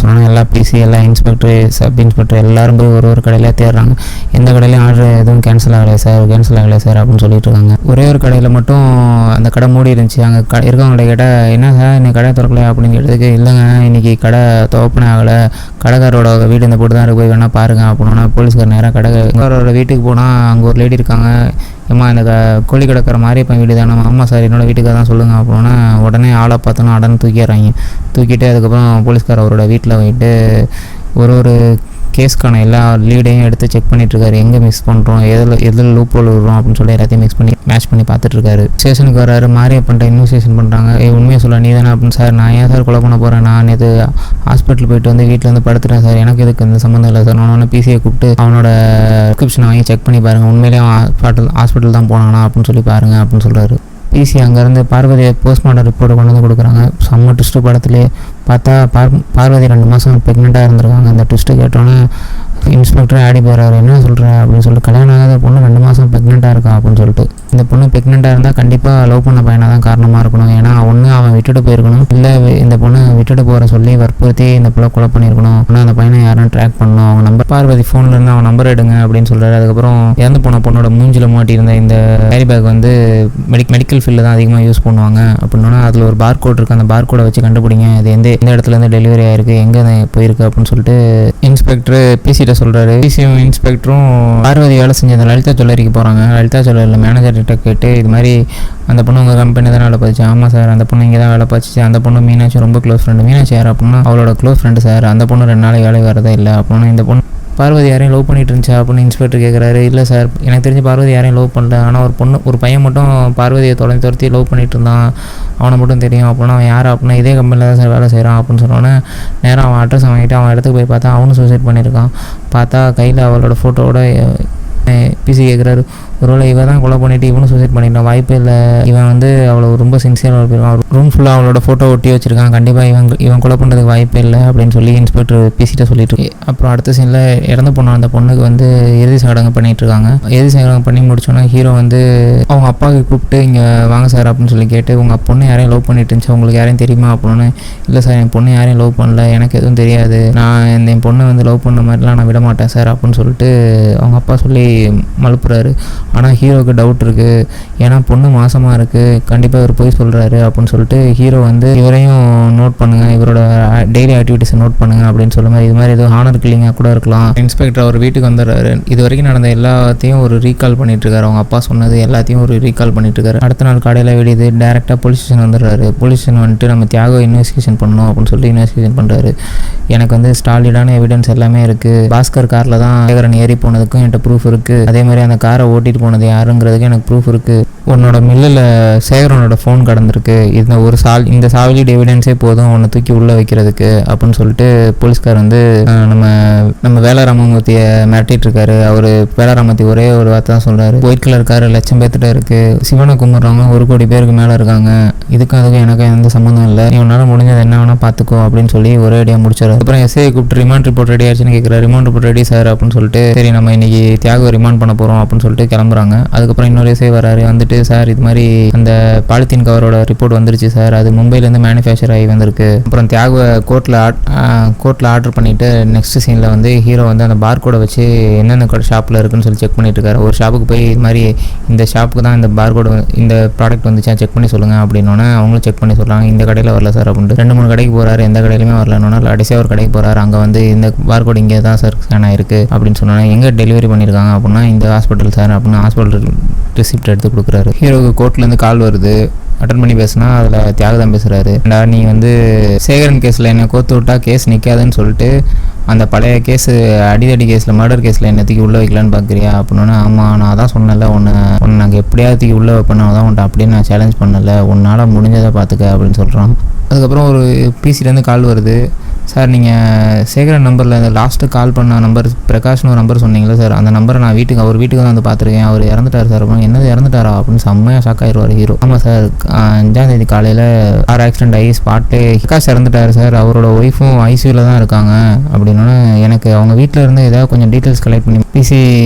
சொன்னால் எல்லா பிசி எல்லா இன்ஸ்பெக்டர் சப் இன்ஸ்பெக்டர் எல்லோரும் போய் ஒரு கடையில் தேடுறாங்க. எந்த கடையிலையும் ஆர்டர் எதுவும் கேன்சல் ஆகலையே சார் அப்படின்னு சொல்லிட்டு இருக்காங்க. ஒரே ஒரு கடையில் மட்டும் அந்த கடை மூடி இருந்துச்சு. அங்கே இருக்கவங்கள்ட்ட கேட்டால் என்ன சார் இன்னைக்கு கடை திறக்கலையா அப்படின்னு கேட்டதுக்கு, இல்லைங்க இன்றைக்கி கடை ஓப்பனே ஆகலை, கடைக்காரோட வீடு இந்த போட்டு தான் இருக்கு, போய் வேணால் பாருங்கள் அப்படின்னா போலீஸ்கார் நேராக கடைக்காரோட வீட்டுக்கு போனால் அங்கே ஒரு லேடி இருக்காங்க. ஏம்மா இந்த கோழி கிடக்கிற மாதிரி இப்போ வீடு தானே? ஆமாம் சார் என்னோடய வீட்டுக்காக தான் சொல்லுங்கள் அப்படின்னா உடனே ஆளை பார்த்தோன்னா அடன்னு தூக்கிட்டு அதுக்கப்புறம் போலீஸ்கார் அவரோட வீட்டில் போயிட்டு ஒரு கேஸ்க்கான எல்லா லீடையும் எடுத்து செக் பண்ணிட்டுருக்காரு. எங்கே மிஸ் பண்ணுறோம், எதில் லூப் ஹோல் விடுறோம் அப்படின்னு சொல்லி எல்லாத்தையும் மேட்ச் பண்ணி பார்த்துட்ருக்காரு. ஸ்டேஷனுக்கு வராரு. மாரியப்பன்ட்ட இன்வெஸ்டிகேஷன் பண்ணுறாங்க. உண்மையாக சொல்ல நீ தானே அப்படின்னு. சார் நான் ஏன் சார் கொலை பண்ண போகிறேன், நான் நேற்று ஹாஸ்பிட்டல் போயிட்டு வந்து வீட்டில் வந்து படுத்துட்டேன் சார், எனக்கு இதுக்கு எந்த சம்மந்தம் இல்லை சார். நான் பிசியை கூப்பிட்டு அவனோட ப்ரிஸ்கிரிப்ஷனை வாங்கி செக் பண்ணி பாருங்கள், உண்மையிலேயே ஹாஸ்பிட்டல் தான் போனானா அப்படின்னு சொல்லி பாருங்கள் அப்படின்னு சொல்கிறாரு. பிசி அங்கேருந்து பார்வதியை போஸ்ட்மார்ட்டம் ரிப்போர்ட்டை கொண்டு வந்து கொடுக்குறாங்க. செம்ம ட்விஸ்ட்டு படத்துலேயே பார்த்தா பார்வதி 2 மாதம் ப்ரெக்னெண்ட்டாக இருந்திருக்காங்க. அந்த ட்விஸ்ட்டு கேட்டோன்னே இன்ஸ்பெக்டர் ஆடி போகிறாரு. என்ன சொல்கிறேன் அப்படின்னு சொல்லிட்டு, கல்யாணம் ஆகாத பொண்ணு 2 மாதம் ப்ரெக்னெண்ட்டாக இருக்கா அப்படின்னு சொல்லிட்டு. இந்த பொண்ணு ப்ரெக்னெண்ட்டாக இருந்தால் கண்டிப்பாக லவ் பண்ண பையனாக தான் காரணமாக இருக்கணும். ஏன்னா ஒன்று அவன் விட்டுட்டு போயிருக்கணும், இல்லை இந்த பொண்ணு விட்டுட்டு போகிற சொல்லி வற்புறுத்தி இந்த பிள்ளை கொலை பண்ணியிருக்கணும். ஆனால் அந்த பையனை யாரும் ட்ராக் பண்ணணும். அவங்க நம்பர் பார்வதி ஃபோனில் இருந்து அவன் நம்பர் எடுங்க அப்படின்னு சொல்கிறாரு. அதுக்கப்புறம் இறந்து போன பொண்ணோட மூஞ்சில் மாட்டியிருந்த இந்த கேரி பேக் வந்து மெடிக்கல் ஃபீல்டில் தான் அதிகமாக யூஸ் பண்ணுவாங்க அப்படின்னா அதில் ஒரு பார் கோட் இருக்குது. அந்த பார் கோடை வச்சு கண்டுபிடிங்க இது எந்த இடத்துலேருந்து டெலிவரி ஆயிருக்கு, எங்கே போயிருக்கு அப்படின்னு சொல்லிட்டு இன்ஸ்பெக்டர் பிசிட்ட சொல்கிறாரு. பிசியும் இன்ஸ்பெக்டரும் பார்வதி வேலை செஞ்ச அந்த லலிதா ஜுவல்லரிக்கு போகிறாங்க. லலிதா ஜுவல்லரியில் மேனேஜர்கிட்ட கேட்டு இது மாதிரி அந்த பொண்ணு உங்கள் கம்பெனி தான் வேலை பார்த்துச்சு. ஆமாம் சார் அந்த பொண்ணு இங்கே தான் வேலை பார்த்துச்சு. அந்த பொண்ணு மீனாட்சி ரொம்ப க்ளோஸ் ஃப்ரெண்டு. மீனாட்சி யார் அப்படின்னா அவளோட க்ளோஸ் ஃப்ரெண்டு சார். அந்த பொண்ணு 2 நாளைக்கு வேலை வரதே இல்லை அப்படின்னா இந்த பொண்ணு பார்வதி யாரையும் லவ் பண்ணிட்டு இருந்துச்சா அப்படின்னு இன்ஸ்பெக்டர் கேட்குறாரு. இல்லை சார் எனக்கு தெரிஞ்சு பார்வதி யாரையும் லவ் பண்ணல, ஆனால் ஒரு பையன் மட்டும் பார்வதியை துரத்தி லவ் பண்ணிட்டு இருந்தான், அவனை மட்டும் தெரியும் அப்படின்னா அவன் யார் அப்படின்னா இதே கம்பெனியில் தான் சார் வேலை செய்கிறான் அப்படின்னு சொன்னோன்னே நேராக அவன் அட்ரஸ் வாங்கிட்டு அவன் இடத்துக்கு போய் பார்த்தா அவனும் சூசைட் பண்ணியிருக்கான். பார்த்தா கையில் அவளோட ஃபோட்டோவோட பிசி கேட்குறாரு, ஒருவேளை இவன் தான் கொலை பண்ணிவிட்டு இவனும் சூசைட் பண்ணிட்டான், வாய்ப்பே இல்லை, இவன் வந்து அவ்வளோ ரொம்ப சின்சியராக இருப்பான், ரூம் ஃபுல்லாக அவளோட ஃபோட்டோ ஒட்டி வச்சுருக்கான், கண்டிப்பாக இவன் கொலை பண்ணுறதுக்கு வாய்ப்பே இல்லை அப்படின்னு சொல்லி இன்ஸ்பெக்டர் பிசிட்ட சொல்லிட்டு இருக்கு. அப்புறம் அடுத்த சீனில் இறந்து போன அந்த பொண்ணுக்கு வந்து இறுதி சடங்கு பண்ணிகிட்டு இருக்காங்க. இறுதி சடங்கு பண்ணி முடிச்சோன்னா ஹீரோ வந்து அவங்க அப்பாவுக்கு கூப்பிட்டு இங்கே வாங்க சார் அப்படின்னு சொல்லி கேட்டு உங்கள் பொண்ணு யாரையும் லவ் பண்ணிட்டு இருந்துச்சு, உங்களுக்கு யாரையும் தெரியுமா அப்படின்னு. இல்லை சார் என் பொண்ணு யாரையும் லவ் பண்ணல, எனக்கு எதுவும் தெரியாது, நான் என் பொண்ணை வந்து லவ் பண்ண மாதிரிலாம் நான் விட மாட்டேன் சார் அப்படின்னு சொல்லிட்டு அவங்க அப்பா சொல்லி மழுப்புறாரு. ஆனால் ஹீரோவுக்கு டவுட் இருக்குது, ஏன்னா பொண்ணு மாசமாக இருக்குது, கண்டிப்பாக இவர் போய் சொல்கிறாரு அப்படின்னு சொல்லிட்டு ஹீரோ வந்து இவரையும் நோட் பண்ணுங்கள், இவரோட டெய்லி ஆக்டிவிட்டீஸை நோட் பண்ணுங்கள் அப்படின்னு சொல்லுங்கள். இது மாதிரி எதுவும் ஹானர் கில்லிங்காக கூட இருக்கலாம். இன்ஸ்பெக்டர் அவர் வீட்டுக்கு வந்துடுறாரு. இது வரைக்கும் நடந்த எல்லாத்தையும் ஒரு ரீகால் பண்ணிட்டுருக்காரு. அவங்க அப்பா சொன்னது எல்லாத்தையும் ஒரு ரீகால் பண்ணிட்டுருக்காரு. அடுத்த நாள் காலையில் விடியுது, டேரெக்டாக போலீஸ் ஸ்டேஷன் வந்துடுறாரு. போலீஸ் ஸ்டேஷன் வந்துட்டு நம்ம தியாகம் இன்வெஸ்டிகேஷன் பண்ணணும் அப்படின்னு சொல்லிட்டு இன்வெஸ்டிகேஷன் பண்ணுறாரு. எனக்கு வந்து ஸ்டாலிடான எவிடன்ஸ் எல்லாமே இருக்குது, பாஸ்கர் காரில் தான் சேகரன் ஏறி போனதுக்கும் என்கிட்ட ப்ரூஃப் இருக்குது, அதே மாதிரி அந்த காரை ஓட்டிகிட்டு போனது யாருங்கிறதுக்கு எனக்கு ப்ரூஃப் இருக்குது, உன்னோட மில்லில் சேகரனோட ஃபோன் கடந்திருக்கு, இந்த சாவிலிட் எவிடன்ஸே போதும் உன்னை தூக்கி உள்ளே வைக்கிறதுக்கு அப்படின்னு சொல்லிட்டு போலீஸ்கார் வந்து நம்ம வேலாராமமூர்த்தியை மிரட்டிட்டு இருக்காரு. அவர் வேலாராமூர்த்தி ஒரே ஒரு வார்த்தை தான் சொல்கிறாரு, ஒயிட் கலர் கார் 1,00,000 பேர்த்திட்ட இருக்குது, சிவனை கும்பிட்றவங்க 1 கோடி பேருக்கு மேலே இருக்காங்க, இதுக்கும் அதுக்கும் எனக்கு எந்த சம்மந்தம் இல்லை, நீ உன்னால் முடிஞ்சது என்ன வேணால் பார்த்துக்கோ அப்படின்னு சொல்லி ஒரே அடியாக முடிச்சாரு. அப்புறம் எஸ்ஐ கூப்பிட்டு ரிமாண்ட் ரிப்போர்ட் ரெடி ஆச்சுன்னு கேட்குறாரு. ரிமாண்ட் ரிப்போர்ட் ரெடி சார் அப்படின்னு சொல்லிட்டு சரி நம்ம இன்னைக்கு தியாகம் ரிமாண்ட் பண்ண போகிறோம் அப்படின்னு சொல்லிட்டு கிளம்புறாங்க. அதுக்கப்புறம் இன்னொரு எஸ்ஐ வராரு. வந்துட்டு சார் இது மாதிரி அந்த பாலித்தீன் கவரோட ரிப்போர்ட் வந்துருச்சு சார், அது மும்பைலேருந்து மேனுஃபேக்சர் ஆகி வந்திருக்கு. அப்புறம் தியாக கோர்ட்டில் ஆர்டர் பண்ணிவிட்டு நெக்ஸ்ட் சீனில் வந்து ஹீரோ வந்து அந்த பார்கோடை வச்சு என்னென்ன ஷாப்பில் இருக்குன்னு சொல்லி செக் பண்ணிட்டு இருக்காரு. ஒரு ஷாப்புக்கு போய் இது மாதிரி இந்த ஷாப்புக்கு தான் இந்த பார்கோடு இந்த ப்ராடக்ட் வந்துச்சா செக் பண்ணி சொல்லுங்கள் அப்படின்னோன்னே அவங்களும் செக் பண்ணி சொல்கிறாங்க. இந்த கடையில் வரல சார் அப்படின்ட்டு 2-3 கடைக்கு போகிறாரு, எந்த கடையிலுமே வரலன்னா கடைசியாக ஒரு கடைக்கு போகிறாரு. அங்கே வந்து இந்த பார்கோடு இங்கே தான் சார் ஸ்கேன் ஆகிருக்கு அப்படின்னு சொன்னாங்க. எங்கே டெலிவரி பண்ணியிருக்காங்க அப்படின்னா இந்த ஹாஸ்பிட்டல் சார் அப்படின்னு ஹாஸ்பிட்டல் ரிசிப்ட் எடுத்து கொடுக்குறாரு. ஹீரோவுக்கு கோர்ட்லேருந்து கால் வருது. அட்டன் பண்ணி பேசினா அதில் தியாகதான் பேசுகிறாரு. நீ வந்து சேகரன் கேஸில் என்னை கோத்து விட்டா கேஸ் நிற்காதுன்னு சொல்லிட்டு அந்த பழைய கேஸு அடிதடி கேஸில் மர்டர் கேஸில் என்னத்துக்கு உள்ளே வைக்கலான்னு பார்க்குறியா அப்படின்னா, ஆமாம் நான் தான் சொன்னல உன்னை நாங்கள் எப்படியாவது உள்ளே வைப்பேன் தான் உன்ட்ட அப்படின்னு நான் சேலஞ்ச் பண்ணலை, உன்னால் முடிஞ்சதை பார்த்துக்க அப்படின்னு சொல்கிறான். அதுக்கப்புறம் ஒரு பிசிலேருந்து கால் வருது. சார் நீங்கள் சேகரன் நம்பரில் இந்த லாஸ்ட்டு கால் பண்ண நம்பர் பிரகாஷ்னு ஒரு நம்பர் சொன்னீங்களே சார், அந்த நம்பரை நான் அவர் வீட்டுக்கு தான் வந்து பார்த்துருக்கேன், அவர் இறந்துட்டார் சார். அப்புறம் என்னது இறந்துட்டாரா அப்படின்னு செம்மையாக ஷாக் ஆயிடுவார் ஹீரோ. ஆமாம் சார் 5ஆம் தேதி காலையில் கார் ஆக்சிடென்ட் ஆகி ஸ்பாட்டே பிரகாஷ் இறந்துட்டார் சார், அவரோட ஒய்ஃபும் ஐசியூவில் தான் இருக்காங்க அப்படின்னா, எனக்கு அவங்க வீட்டில் இருந்து ஏதாவது கொஞ்சம் டீட்டெயில்ஸ் கலெக்ட் பண்ணி பிசி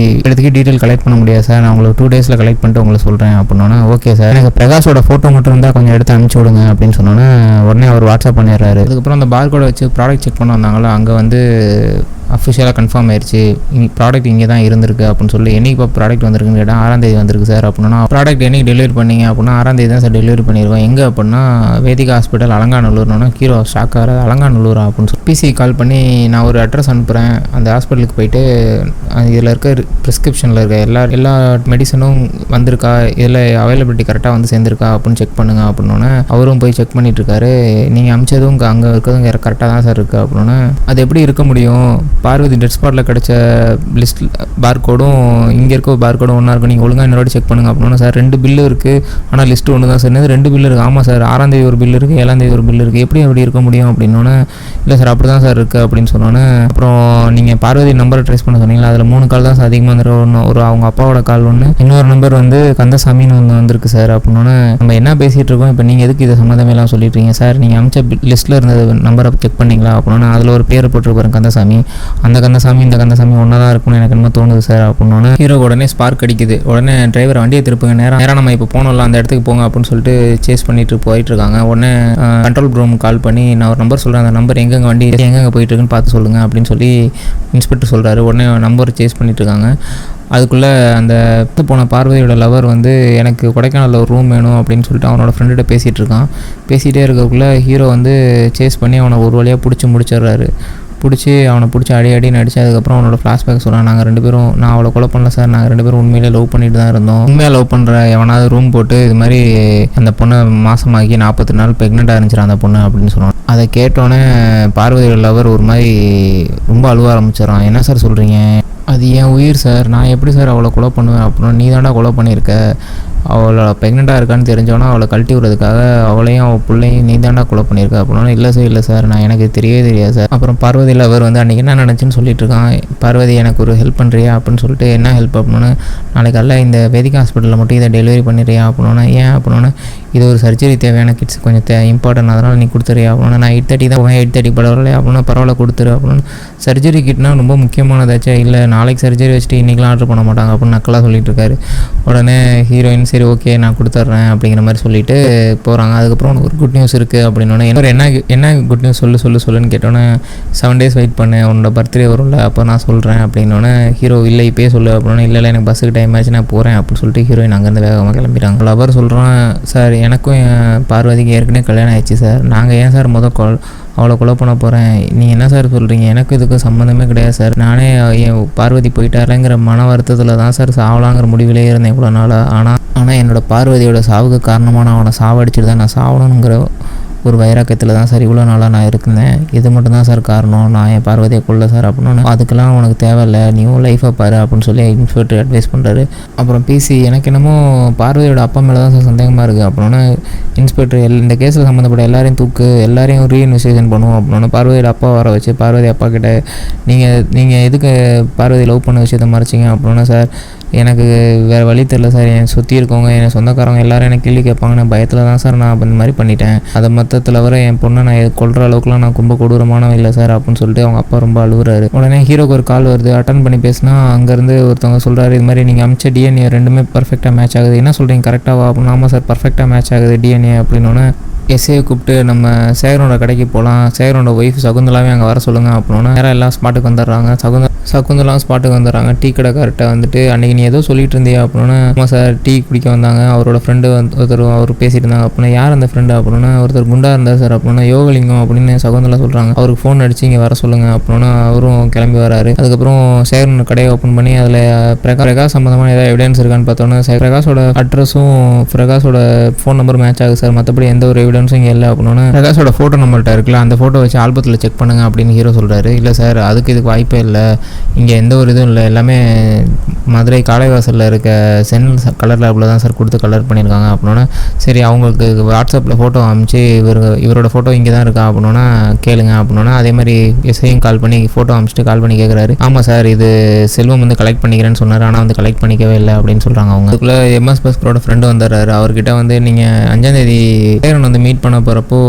எடுத்துக்கி டீட்டெயில் கலெக்ட் பண்ண முடியாது சார், நான் உங்களுக்கு 2 days கலெக்ட் பண்ணிட்டு உங்களுக்கு சொல்கிறேன் அப்படின்னா, ஓகே சார் எனக்கு பிரகாஷோட ஃபோட்டோ மட்டும் இருந்தால் கொஞ்சம் எடுத்து அனுப்பிச்சி விடுங்க அப்படின்னு சொன்னோன்னே உடனே அவர் வாட்ஸ்அப் பண்ணிடுறாரு. அதுக்கப்புறம் அந்த பார்கோட வச்சு ப்ராடக்ட் செக் பண்ண வந்தாங்களோ அங்கே வந்து அஃபிஷியலாக கன்ஃபார்ம் ஆயிடுச்சு, ப்ராடக்ட் இங்கே தான் இருந்திருக்கு அப்படின்னு சொல்லி. என்னைக்கு இப்போ ப்ராடக்ட் வந்திருக்குன்னு கேட்டால் 6ஆம் தேதி வந்திருக்கு சார் அப்படின்னா, ப்ராடக்ட் என்னைக்கு டெலிவரி பண்ணீங்க அப்படின்னா 6ஆம் தேதி தான் சார் டெலிவரி பண்ணிடுவோம். எங்கே அப்படின்னா வேதிகா ஹாஸ்பிட்டல் அலங்காநல்லூர்னு. ஹீரோ ஷாக் ஆகிற அலங்காநல்லூரா அப்படின்னு சொல்லி பிசி கால் பண்ணி நான் ஒரு அட்ரஸ் அனுப்புகிறேன், அந்த ஹாஸ்பிட்டலுக்கு போயிட்டு இதில் இருக்க ப்ரிஸ்கிரிப்ஷனில் இருக்க எல்லா மெடிசனும் வந்திருக்கா, இதில் அவைலபிலிட்டி கரெக்டாக வந்து சேர்ந்துருக்கா அப்படின்னு செக் பண்ணுங்க அப்படின்னோன்னே அவரும் போய் செக் பண்ணிட்டு இருக்காரு. நீங்கள் அமிச்சதும் அங்கே இருக்கிறதும் கரெக்டாக தான் சார் இருக்குது அப்படின்னா, அது எப்படி இருக்க முடியும், பார்வதி டெட் ஸ்பாட்டில் கிடச்ச லிஸ்ட் பார்கோடும் இங்கே இருக்க பார்கோடும் ஒன்றா இருக்கும், நீங்கள் ஒழுங்காக இன்னொரு செக் பண்ணுங்க அப்படின்னா, சார் 2 பில்லு இருக்குது ஆனால் லிஸ்ட்டு ஒன்று தான் சார். 2 பில்லு இருக்குது. ஆமாம் சார் 6ஆம் தேதி ஒரு பில்லு இருக்குது, 7ஆம் தேதி ஒரு பில்லு இருக்குது, எப்படி இருக்க முடியும் அப்படின்னோன்னே, இல்லை சார் அப்படி தான் சார் இருக்குது அப்படின்னு சொன்னோன்னே, அப்புறம் நீங்கள் பார்வதி நம்பரை ட்ரேஸ் பண்ண சொன்னீங்களா, அதில் 3 கால் தான் சார் அதிகமாக வந்துடும், ஒரு அவங்க அப்பாவோட கால் ஒன்று, இன்னொரு நம்பர் வந்து கந்தசாமின்னு ஒன்று வந்திருக்கு சார் அப்படின்னோன்னே, நம்ம என்ன பேசிகிட்டு இருக்கோம் இப்போ, நீங்கள் எதுக்கு இதை சம்மந்தமெல்லாம் சொல்லிட்டு இருக்கீங்க சார், நீங்கள் அமிச்ச லிஸ்ட்டில் இருந்த நம்பரை செக் பண்ணிங்களா அப்படின்னா, அதில் ஒரு பேர் போட்டுருப்பாரு கந்தசாமி, அந்த கந்தசாமி இந்த கந்தசாமி ஒன்றா தான் இருக்கும்னு எனக்கு என்ன தோணுது சார் அப்படின்னோன்னே ஹீரோ உடனே ஸ்பார்க் அடிக்குது. உடனே டிரைவர் வண்டியை திருப்புங்க, நேராக நம்ம இப்போ போனோம்ல அந்த இடத்துக்கு போங்க அப்படின்னு சொல்லிட்டு சேஸ் பண்ணிட்டு போயிட்டு இருக்காங்க. உடனே கண்ட்ரோல் ரூம் கால் பண்ணி நான் ஒரு நம்பர் சொல்கிறேன், அந்த நம்பர் எங்கெங்கே வண்டி எங்கெங்கே போயிட்டு இருக்குன்னு பார்த்து சொல்லுங்கள் அப்படின்னு சொல்லி இன்ஸ்பெக்டர் சொல்கிறாரு. உடனே நம்பர் சேஸ் பண்ணிட்டு இருக்காங்க. அதுக்குள்ளே அந்த போன பார்வதியோட லவர் வந்து எனக்கு கொடைக்கானலில் ஒரு ரூம் வேணும் அப்படின்னு சொல்லிட்டு அவனோட ஃப்ரெண்டுகிட்ட பேசிகிட்டு இருக்கான். பேசிகிட்டே இருக்கக்குள்ளே ஹீரோ வந்து சேஸ் பண்ணி அவனை ஒரு வழியாக பிடிச்சி முடிச்சிடுறாரு. அவனை பிடிச்சி அடின்னு அடிச்சு அதுக்கப்புறம் அவனோட ஃப்ளாஷ்பேக் சொல்கிறான். நாங்கள் 2 பேரும், நான் அவளை கொலை பண்ணல சார், நாங்கள் 2 பேரும் உண்மையிலே லவ் பண்ணிட்டு தான் இருந்தோம், உண்மையாக லவ் பண்ணுற எவனாவது ரூம் போட்டு இது மாதிரி அந்த பொண்ணை மாசமாக்கி 40 நாள் ப்ரெக்னெண்ட்டாக இருந்துச்சிடும் அந்த பொண்ணு அப்படின்னு சொன்னான். அதை கேட்டோன்னே பார்வதியோட லவர் ஒரு மாதிரி ரொம்ப அழுவ ஆரம்பிச்சிடறான். என்ன சார் சொல்கிறீங்க, அது என் உயிர் சார், நான் எப்படி சார் அவளை கொலை பண்ணுவேன் அப்படின்னா, நீ தாண்டா கொலை பண்ணியிருக்க, அவளை ப்ரெக்னெண்ட்டாக இருக்கான்னு தெரிஞ்சோன்னா அவளை கழட்டி விடுறதுக்காக அவளையும் அவள் பிள்ளையும் நீ தாண்டா கொலை பண்ணியிருக்க அப்படின்னா, இல்லை சார் நான் எனக்கு தெரியவே தெரியாது சார். அப்புறம் பார்வதியில் அவர் வந்து அன்றைக்கி என்ன நினச்சின்னு சொல்லிட்டு இருக்கான். பார்வதி எனக்கு ஒரு ஹெல்ப் பண்ணுறியா அப்படின்னு சொல்லிட்டு, என்ன ஹெல்ப் அப்படின்னா, நாளைக்கு அல்ல இந்த வேதிகா ஹாஸ்பிட்டலில் மட்டும் இதை டெலிவரி பண்ணிடுறியா அப்படின்னா, ஏன் அப்படின்னா, இது ஒரு சர்ஜரி தேவையான கிட்ஸ் கொஞ்சம் இம்பார்ட்டன்ட், அதனால் நீ கொடுத்துறியா அப்படின்னா, நான் 8:30 தான் போவேன், 8:30 பரவாயில்ல அப்படின்னா, பரவாயில்ல கொடுத்துரு அப்படின்னு. சர்ஜரி கிட்னா ரொம்ப முக்கியமானதாச்சா, இல்லை நாளைக்கு சர்ஜரி வச்சுட்டு இன்றைக்கெலாம் ஆர்டர் பண்ண மாட்டாங்க அப்படின்னு நக்கலாக சொல்லிட்டு இருக்காரு. உடனே ஹீரோயின் சரி ஓகே நான் கொடுத்துட்றேன் அப்படிங்கிற மாதிரி சொல்லிட்டு போகிறாங்க. அதுக்கப்புறம் உனக்கு ஒரு குட் நியூஸ் இருக்குது அப்படின்னோடனே, என்ன குட் நியூஸ் சொல்லுன்னு கேட்டோன்னே, 7 days வெயிட் பண்ணேன், உன்னோட பர்த்டே வரும்ல அப்போ நான் சொல்கிறேன் அப்படின்னோடனே, ஹீரோ இல்லை இப்போயே சொல்லு அப்படின்னா, இல்லை எனக்கு பஸ்ஸுக்கு டைம் ஆச்சு நான் போகிறேன் அப்படின்னு சொல்லிட்டு ஹீரோயின் அங்கேருந்து வேகமாக கிளம்பிட்டாங்க. லவர் சொல்கிறான், சார் எனக்கும் என் பார்வதிக்கு ஏற்கனவே கல்யாணம் ஆயிடுச்சு சார், நாங்கள் ஏன் சார் அவளை கொலை பண்ண போகிறேன், நீங்கள் என்ன சார் சொல்கிறீங்க, எனக்கும் இதுக்கும் சம்மந்தமே கிடையாது சார், நானே என் பார்வதி போயிட்டாரேங்கிற மன வருத்தத்தில் தான் சார் சாவலாங்கிற முடிவிலே இருந்தேன் இவ்வளோ நாளாக. ஆனால் என்னோடய பார்வதியோட சாவுக்கு காரணமான அவனை சாவடிச்சுட்டு தான் நான் சாவணுங்கிற ஒரு வைராக்கியத்தில் தான் சார் இவ்வளோ நாளாக நான் இருந்தேன், இது மட்டும்தான் சார் காரணம், நான் என் பார்வதியை கொல்ல சார் அப்படின்னு. அதுக்கெல்லாம் உனக்கு தேவையில்லை, நீயும் லைஃபை பாரு அப்படின்னு சொல்லி இன்ஸ்பெக்டர் அட்வைஸ் பண்ணுறாரு. அப்புறம் பிசி எனக்கு என்னமோ பார்வதியோட அப்பா மேலே தான் சார் சந்தேகமாக இருக்குது அப்படின்னா, இன்ஸ்பெக்டர் இந்த கேஸில் சம்மந்தப்பட்ட எல்லாரையும் ரீஇன்வெஸ்டிகேஷன் பண்ணுவோம் அப்படின்னா, பார்வதியோட அப்பா வர வச்சு பார்வதி அப்பா கிட்ட நீங்கள் எதுக்கு பார்வதி லவ் பண்ண விஷயத்தை மறைச்சிங்க அப்படின்னா, சார் எனக்கு வேறு வழி தெரில சார், என் சுற்றி இருக்கவங்க என் சொந்தக்காரங்க எல்லோரும் எனக்கு கேள்வி கேட்பாங்க, நான் பயத்தில் தான் சார் நான் இந்த மாதிரி பண்ணிட்டேன், அதை மொத்தத்தில் வர என் பொண்ணை நான் கொல்கிற அளவுக்குலாம் நான் ரொம்ப கொடூரமானவன் இல்லை சார் அப்படின்னு சொல்லிட்டு அவங்க அப்பா ரொம்ப அழுகுறாரு. உடனே ஹீரோக்கு ஒரு கால் வருது. அட்டன் பண்ணி பேசினா அங்கேருந்து ஒருத்தவங்க சொல்கிறாரு, இது மாதிரி நீங்கள் அமிச்ச டிஎன்ஏ 2மே பர்ஃபெக்டாக மேட்ச் ஆகுது, என்ன சொல்கிறீங்க கரெக்டாக வா அப்படின்னு. ஆமாம் சார் பர்ஃபெக்டாக மேட்ச் ஆகுது டிஎன்ஏ அப்படின்னோடனே, எஸ்ஏ கூப்பிட்டு நம்ம சேகரோட கடைக்கு போகலாம், சேகரோட ஒய்ஃப் சகுந்தலாவே அங்கே வர சொல்லுங்கள் அப்படின்னா நேராக எல்லாம் ஸ்பாட்டுக்கு வந்துடுறாங்க. சகுந்தலாம் ஸ்பாட்டுக்கு வந்துடுறாங்க. டீ கடைக்கார்ட்ட வந்துட்டு அன்றைக்கி நீ ஏதோ சொல்லிட்டு இருந்தியா அப்படின்னா, ஆமாம் சார் டீ குடிக்க வந்தாங்க, அவரோட ஃப்ரெண்டு ஒருத்தர் அவர் பேசிட்டு இருந்தாங்க அப்படின்னா, யார் அந்த ஃப்ரெண்டு அப்படின்னா, ஒருத்தர் குண்டா இருந்தார் சார் அப்படின்னா, யோகலிங்கம் அப்படின்னு சகுந்தலா சொல்கிறாங்க. அவருக்கு ஃபோன் அடிச்சு இங்கே வர சொல்லுங்கள் அப்படின்னா அவரும் கிளம்பி வராரு. அதுக்கப்புறம் சேகரன் கடையை ஓப்பன் பண்ணி அதில் பிரகாஷ் சம்மந்தமான ஏதாவது எவிடன்ஸ் இருக்கான்னு பார்த்தோன்னா பிரகாஷோட அட்ரஸும் பிரகாஷோட ஃபோன் நம்பர் மேட்ச் ஆகுது சார், மற்றபடி எந்த ஒரு எவிடன்ஸும் இங்கே இல்லை அப்படின்னா பிரகாஷோட ஃபோட்டோ நம்மள்கிட்ட இருக்குல்ல, அந்த ஃபோட்டோ வச்சு ஆல்பத்தில் செக் பண்ணுங்க அப்படின்னு ஹீரோ சொல்கிறாரு. இல்லை சார் இதுக்கு வாய்ப்பே இல்லை, இங்கே எந்த ஒரு இதுவும் இல்லை, எல்லாமே மதுரை காளைவாசலில் இருக்க சென்னல் கலர் லேபில் தான் சார் கொடுத்து கலர் பண்ணியிருக்காங்க அப்படின்னா, சரி அவங்களுக்கு வாட்ஸ்அப்பில் ஃபோட்டோ அனுப்பிச்சு இவரோட ஃபோட்டோ இங்கே தான் இருக்கா அப்படின்னா கேளுங்க அப்படின்னா, அதே மாதிரி எஸ்ஐயும் கால் பண்ணி ஃபோட்டோ அனுப்பிச்சிட்டு கால் பண்ணி கேட்குறாரு. ஆமாம் சார் இது செல்வம் வந்து கலெக்ட் பண்ணிக்கிறேன்னு சொன்னார், ஆனால் வந்து கலெக்ட் பண்ணிக்கவே இல்லை அப்படின்னு சொல்கிறாங்க. அவங்க அதுக்குள்ளே எம்எஸ் பாஸ்கரோட ஃப்ரெண்டு வந்துடுறாரு. அவர்கிட்ட வந்து நீங்கள் 5ஆம் தேதி சேகரன் வந்து மீட் பண்ண போகிறப்போ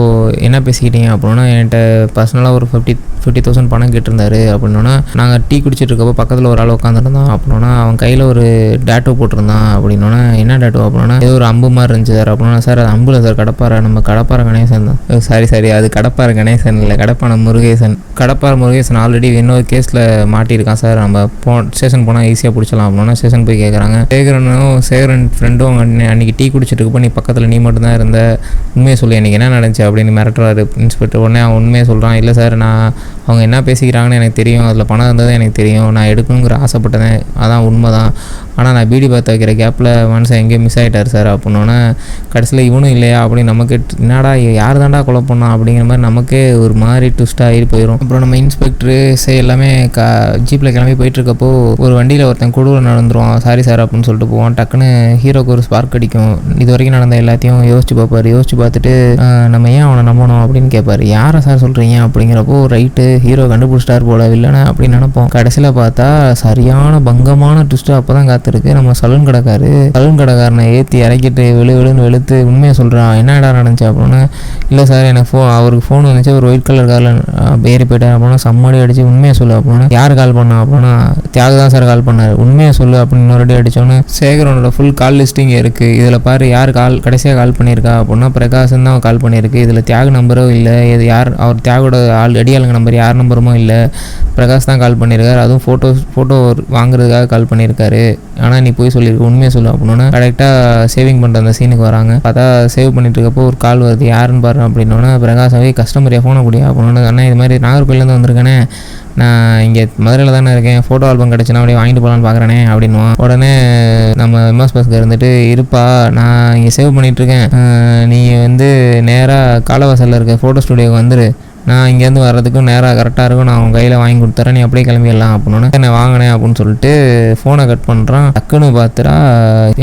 என்ன பேசிக்கிட்டீங்க அப்படின்னா, என்கிட்ட பர்சனலாக ஒரு 50,000 பணம் கேட்டிருந்தாரு அப்படின்னா, நாங்கள் டீ குடிச்சிட்டு இருக்கப்போ பக்கத்தில் ஒரு ஆள் உட்காந்துருந்தான் அப்படின்னா, அவன் கையில் ஒரு டேட்டோ போட்டிருந்தான் அப்படின்னா, என்ன டேட்டோ அப்படின்னா ஏதோ ஒரு அம்பு மாதிரி இருந்துச்சு சார் அப்படின்னா, சார் அது அம்புல சார் கடப்பாறை, நம்ம கடப்பாறை கணேசன் தான். சாரி அது கடப்பாறை கணேசன் இல்லை, கடப்பான முருகேசன். கடப்பாறை முருகேசன் ஆல்ரெடி இன்னொரு கேஸில் மாட்டியிருக்கான் சார், நம்ம ஸ்டேஷன் போனால் ஈஸியாக பிடிச்சலாம் அப்படின்னா ஸ்டேஷன் போய் கேட்குறாங்க. சேகரன் ஃப்ரெண்டும் அன்றைக்கி டீ குடிச்சிட்டு இருக்கப்போ நீ பக்கத்தில் நீ மட்டும் தான் இருந்த, உண்மையை சொல்லி எனக்கு என்ன நடந்துச்சு அப்படின்னு மிரட்டுறாரு இன்ஸ்பெக்டர். உடனே அவன் உண்மையை சொல்கிறான். இல்லை சார் அவங்க என்ன பேசிக்கிறாங்கன்னு எனக்கு தெரியும், அதில் பணம் இருந்தது எனக்கு தெரியும், நான் எடுக்கணுங்கிற ஆசைப்பட்டதேன், அதான் உண்மை தான். ஆனால் நான் பீடி பார்த்து வைக்கிற கேப்பில் மனுஷன் எங்கேயும் மிஸ் ஆகிட்டார் சார் அப்படின்னோன்னே கடைசியில் இவனும் இல்லையா அப்படின்னு நமக்கு என்னடா யார் தாண்டா கொலை பண்ணான் அப்படிங்கிற மாதிரி நமக்கே ஒரு மாதிரி ட்விஸ்ட்டாக ஆகி போயிடும். அப்புறம் நம்ம இன்ஸ்பெக்டரு எல்லாமே ஜீப்பில் கிளம்பி போயிட்டுருக்கப்போ ஒரு வண்டியில் ஒருத்தன் குழுவில் நடந்துருவான். சாரி சார் அப்படின்னு சொல்லிட்டு போவான். டக்குன்னு ஹீரோக்கு ஒரு ஸ்பார்க் அடிக்கும். இது வரைக்கும் நடந்த எல்லாத்தையும் யோசிச்சு பார்ப்பார். யோசிச்சு பார்த்துட்டு நம்ம ஏன் அவனை நம்பணும் அப்படின்னு கேட்பார். யாரை சார் சொல்கிறீங்க அப்படிங்கிறப்போ ரைட்டு ஹீரோ கண்டுபிடிச்சிட்டார் போல வில்லனை அப்படின்னு நினைப்போம். கடைசியில் பார்த்தா சரியான பங்கமான ட்விஸ்ட்டு அப்போ தான் காத்திருக்கு. நம்ம சலூன் கடைக்காரனை ஏற்றி இறக்கிட்டு விழுன்னு வெளுத்து உண்மையை சொல்கிறான். என்ன இடம் நடந்துச்சு அப்படின்னா, இல்லை சார் எனக்கு அவருக்கு ஃபோன் வந்துச்சு, ஒரு ஒயிட் கலர் காரில் ஏறி போயிட்டார் அப்படின்னா, சம்மடி அடிச்சு உண்மையை சொல்லு அப்படின்னா, யார் கால் பண்ணா அப்படின்னா, தியாகு தான் சார் கால் பண்ணார், உண்மையை சொல்லு அப்படின்னு இன்னொரு அடித்தோன்னே சேகரனோட ஃபுல் கால் லிஸ்டிங் இருக்குது. இதில் பாரு யார் கடைசியாக கால் பண்ணியிருக்கா அப்படின்னா பிரகாஷன் தான் கால் பண்ணியிருக்கு. இதில் தியாகு நம்பரும் இல்லை, இது யார் அவர் தியாகோட அடியாளுங்க நம்பர் யார் நம்பருமோ இல்லை, பிரகாஷ் தான் கால் பண்ணியிருக்காரு. அதுவும் ஃபோட்டோ வாங்குறதுக்காக கால் பண்ணியிருக்காரு. ஆனால் நீ போய் சொல்லியிருக்கு, உண்மையை சொல்லு அப்படின்னா கரெக்டாக சேவிங் பண்ணுற அந்த சீனுக்கு வராங்க. பார்த்தா சேவ் பண்ணிட்டு இருக்கப்போ ஒரு கால் வருது, யாருன்னு பாரு அப்படின்னோன்னா பிரகாஷாவே கஸ்டமரையாக ஃபோனை கூடியா அப்படின்னா, ஆனால் இது மாதிரி நாகர்கோயிலேருந்து வந்திருக்கேனே, நான் இங்கே மதுரையில் தானே இருக்கேன், ஃபோட்டோ ஆல்பம் கிடச்சினா அப்படியே வாங்கிட்டு போகலான்னு பார்க்குறேனே அப்படின்னுவான். உடனே நம்ம எம்எஸ் பாஸ்கர் இருந்துட்டு இருப்பா நான் இங்கே சேவ் பண்ணிகிட்ருக்கேன், நீ வந்து நேராக காலவாசலில் இருக்க ஃபோட்டோ ஸ்டுடியோக்கு வந்துரு, நான் இங்கேருந்து வர்றதுக்கும் நேராக கரெக்டாக இருக்கும், நான் உங்கள் கையில் வாங்கி கொடுத்துறேன், நீ அப்படியே கிளம்பிடலாம் அப்படின்னு என்ன வாங்கினேன் அப்படின்னு சொல்லிட்டு ஃபோனை கட் பண்ணுறான். டக்குன்னு பார்த்துட்டா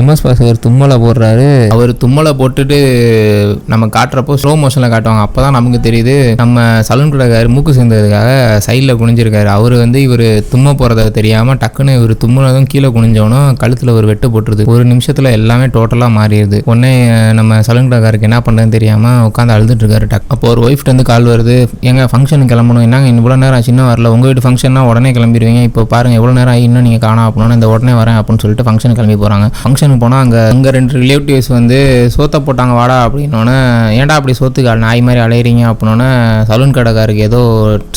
எம்எஸ் பாஸ்கர் தும்மலை போடுறாரு. அவர் தும்மலை போட்டுட்டு நம்ம காட்டுறப்போ ஸ்லோ மோஷனில் காட்டுவாங்க. அப்போ தான் நமக்கு தெரியுது நம்ம சலூன் கடைக்காரர் மூக்கு சேர்ந்ததுக்காக சைடில் குனிஞ்சிருக்காரு. அவர் வந்து இவர் தும்ம போகிறத தெரியாமல் டக்குன்னு இவர் தும்முனதும் கீழே குனிஞ்சவனும் கழுத்தில் ஒரு வெட்டு போட்டுருது. ஒரு நிமிஷத்தில் எல்லாமே டோட்டலாக மாறிடுது. உடனே நம்ம சலூன் கடைக்காரருக்கு என்ன பண்ணுறதுன்னு தெரியாமல் உட்காந்து அழுதுட்டு இருக்காரு. அப்போ ஒரு ஒய்ஃப்ட்டு வந்து கால் வருது, எங்கள் ஃபங்க்ஷனுக்கு கிளம்பணும், என்னங்க இவ்வளோ நேரம் ஆச்சு இன்னும் வரல, உங்கள் வீட்டு ஃபங்க்ஷன்னா உடனே கிளம்பிடுவீங்க, இப்போ பாருங்கள் எவ்வளோ நேரம் ஆகி இன்னும் நீங்கள் காணோம் அப்படின்னா இந்த உடனே வரேன் அப்படின்னு சொல்லிட்டு ஃபங்க்ஷனுக்கு கிளம்பி போகிறாங்க. ஃபங்க்ஷனுக்கு போனால் அங்கே 2 ரிலேட்டிவ்ஸ் வந்து சோத்தை போட்டாங்க வாடா அப்படின்னோன்னே, ஏன்டா அப்படி சோத்துக்கு நாய் மாதிரி அலையிறீங்க அப்படின்னோன்னே சலூன் கடைக்காருக்கு ஏதோ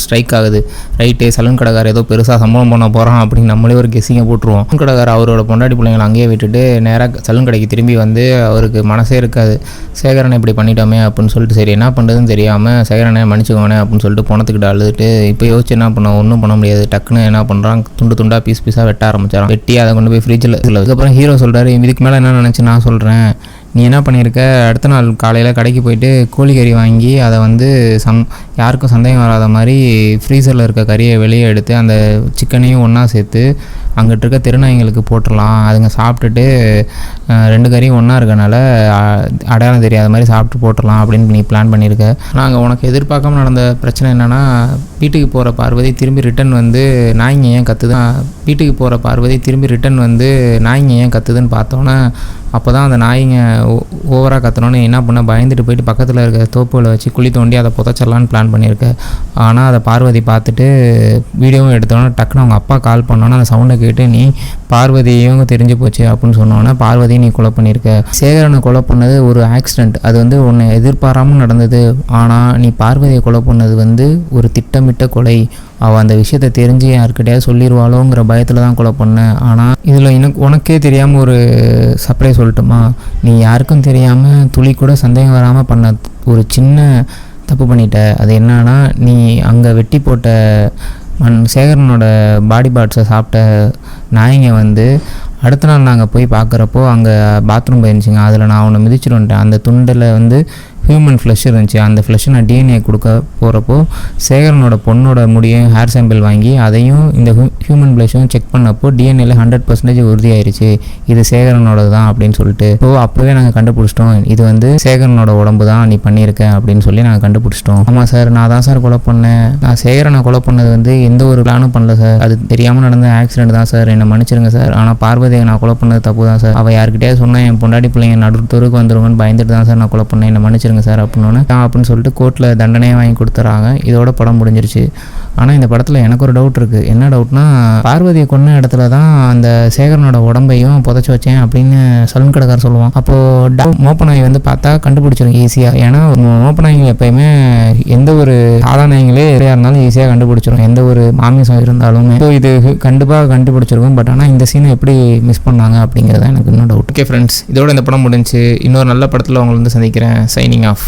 ஸ்ட்ரைக் ஆகுது. ரைட்டு சலூன் கடைக்காரர் ஏதோ பெருசாக சம்பளம் பண்ண போகிறான் அப்படின்னு நம்மளே ஒரு கெஸ்ஸிங்கை போட்டுருவோம். சலூன் கடைக்காரர் அவரோட பொண்டாட்டி பிள்ளைங்களை அங்கேயே விட்டுட்டு நேராக சலூன் கடைக்கு திரும்பி வந்து அவருக்கு மனசே இருக்காது, சேகரனை இப்படி பண்ணிட்டோமே அப்படின்னு சொல்லிட்டு சரி என்ன பண்ணுறதுன்னு தெரியாமல் சேகரனை மன்னிச்சுக்கோனே அப்படின்னு சொல்லிட்டு பணத்துக்கிட்ட அழுதுட்டு இப்போ யோசிச்சு என்ன பண்ண ஒன்றும் பண்ண முடியாது. டக்குன்னு என்ன பண்ணுறான், துண்டாக பீஸாக வெட்ட ஆரம்பிச்சாரான். வெட்டி அதை கொண்டு போய் ஃப்ரிட்ஜில். அதுக்கப்புறம் ஹீரோ சொல்கிறாரு, இதுக்கு மேலே என்ன நினச்சி நான் சொல்கிறேன், நீ என்ன பண்ணியிருக்க, அடுத்த நாள் காலையில் கடைக்கு போயிட்டு கோழிக்கறி வாங்கி அதை வந்து யாருக்கும் சந்தேகம் வராத மாதிரி ஃப்ரீசரில் இருக்க கறியை வெளியே எடுத்து அந்த சிக்கனையும் ஒன்றா சேர்த்து அங்கிட்டு இருக்க திருநாய்ங்களுக்கு போட்டுடலாம், அதுங்க சாப்பிட்டுட்டு 2 கறியும் ஒன்றா இருக்கனால அடையாளம் தெரியாத மாதிரி சாப்பிட்டு போட்டுடலாம் அப்படின்னு நீ பிளான் பண்ணியிருக்க. நாங்கள் உனக்கு எதிர்பார்க்காம நடந்த பிரச்சனை என்னென்னா, வீட்டுக்கு போகிற பார்வதி திரும்பி ரிட்டன் வந்து நாய்ங்க ஏன் கத்துதுன்னு பார்த்தோன்னே அப்போ தான் அந்த நாய்ங்க ஓவராக கத்துனோன்னு என்ன பண்ண பயந்துட்டு போயிட்டு பக்கத்தில் இருக்க தோப்புகளை வச்சு குழி தோண்டி அதை புதைச்சிடலான்னு பிளான் பண்ணியிருக்க. ஆனால் அதை பார்வதி பார்த்துட்டு வீடியோவும் எடுத்தோன்னே டக்குன்னு அவங்க அப்பா கால் பண்ணோன்னா அந்த சவுண்டை கேட்டு நீ பார்வதியும் தெரிஞ்சு போச்சு அப்படின்னு சொன்னோன்னே பார்வதியும் நீ கொலை பண்ணியிருக்க. சேகரனை கொலை பண்ணது ஒரு ஆக்சிடெண்ட், அது வந்து உன்னை எதிர்பாராமல் நடந்தது. ஆனால் நீ பார்வதியை கொலை பண்ணது வந்து ஒரு திட்டமிட்ட கொலை. அவள் அந்த விஷயத்தை தெரிஞ்சு யாருக்கிட்டையாவது சொல்லிடுவாளோங்கிற பயத்தில் தான் கொலை பண்ணேன். ஆனால் இதில் உனக்கே தெரியாமல் ஒரு சர்ப்ரைஸ் சொல்லட்டுமா? நீ யாருக்கும் தெரியாமல் துளி கூட சந்தேகம் வராமல் பண்ண ஒரு சின்ன தப்பு பண்ணிட்ட. அது என்னன்னா, நீ அங்கே வெட்டி போட்ட சேகரனோட பாடி பார்ட்ஸை சாப்பிட்ட நாய்ங்க வந்து அடுத்த நாள் நாங்கள் போய் பார்க்குறப்போ அங்கே பாத்ரூம் போயிருந்துச்சிங்க. அதில் நான் அவனை மிதிச்சுட்டு வந்துட்டேன். அந்த துண்டில் வந்து ஹியூமன் ஃப்ளஷ் இருந்துச்சு. அந்த ஃப்ளஷை நான் டிஎன்ஏ கொடுக்க போகிறப்போ சேகரனோட பொண்ணோட முடியும் ஹேர் சாம்பிள் வாங்கி அதையும் இந்த ஹியூமன் ஃப்ளஷும் செக் பண்ணப்போ டிஎன்ஏல 100% உறுதியாயிருச்சு இது சேகரனோட தான் அப்படின்னு சொல்லிட்டு. ஸோ அப்போவே நாங்கள் கண்டுபிடிச்சிட்டோம் இது வந்து சேகரனோட உடம்பு தான் நீ பண்ணியிருக்க அப்படின்னு சொல்லி நாங்கள் கண்டுபிடிச்சிட்டோம். ஆமாம் சார், நான் தான் சார் கொலை பண்ணேன். நான் சேகரனை கொலை பண்ணது வந்து எந்த ஒரு பிளானும் பண்ணல சார். அது தெரியாமல் நடந்த ஆக்சிடென்ட் தான் சார். என்னை மன்னிச்சிருங்க சார். ஆனால் பார்வதியை நான் கொலை பண்ணது தப்பு தான் சார். அவள் யார்கிட்டயே சொன்னேன் என் பொண்டாட்டி பிள்ளைங்க நடுத்தருக்கு வந்துருங்கன்னு பயந்துட்டு தான் சார் நான் கொலை பண்ணேன். என்னை மன்னிச்சிருங்க சார் அப்படின்னு சொல்லிட்டு கோர்ட்டில் தண்டனையை வாங்கி கொடுத்துறாங்க. இதோட படம் முடிஞ்சிருச்சு. ஆனால் இந்த படத்தில் எனக்கு ஒரு டவுட் இருக்குது. என்ன டவுட்னா, பார்வதியை கொன்ன இடத்துல தான் அந்த சேகரனோட உடம்பையும் புதைச்சி வச்சேன் அப்படின்னு சலூன் கடைக்காரர் சொல்லுவான். அப்போது மோப்பநாய் வந்து பார்த்தா கண்டுபிடிச்சிடும் ஈஸியாக. ஏன்னா மோப்பநாய்கள் எப்பயுமே எந்த ஒரு சாதாரண நாய்களே எதையாக இருந்தாலும் ஈஸியாக கண்டுபிடிச்சிடும், எந்த ஒரு மாமிசம் இருந்தாலுமே. ஸோ இது கண்டிப்பாக கண்டுபிடிச்சிருக்கும். பட் ஆனால் இந்த சீனை எப்படி மிஸ் பண்ணாங்க அப்படிங்கிறத எனக்கு இன்னும் டவுட். ஓகே ஃப்ரெண்ட்ஸ், இதோட இந்த படம் முடிஞ்சு. இன்னொரு நல்ல படத்தில் உங்களை வந்து சந்திக்கிறேன். Signing off.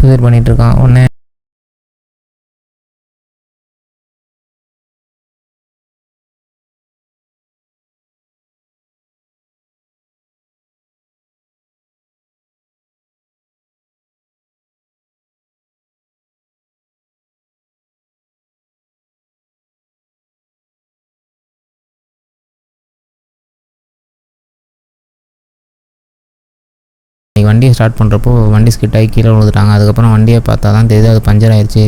சூசைட் பண்ணிகிட்டு இருக்கான். உடனே வண்டியை ஸ்டார்ட் பண்ணுறப்போ வண்டி ஸ்கிட் ஆகி கீழே விழுந்துட்டாங்க. அதுக்கப்புறம் வண்டியை பார்த்தா தான் தெரியுது அது பஞ்சர் ஆயிடுச்சு.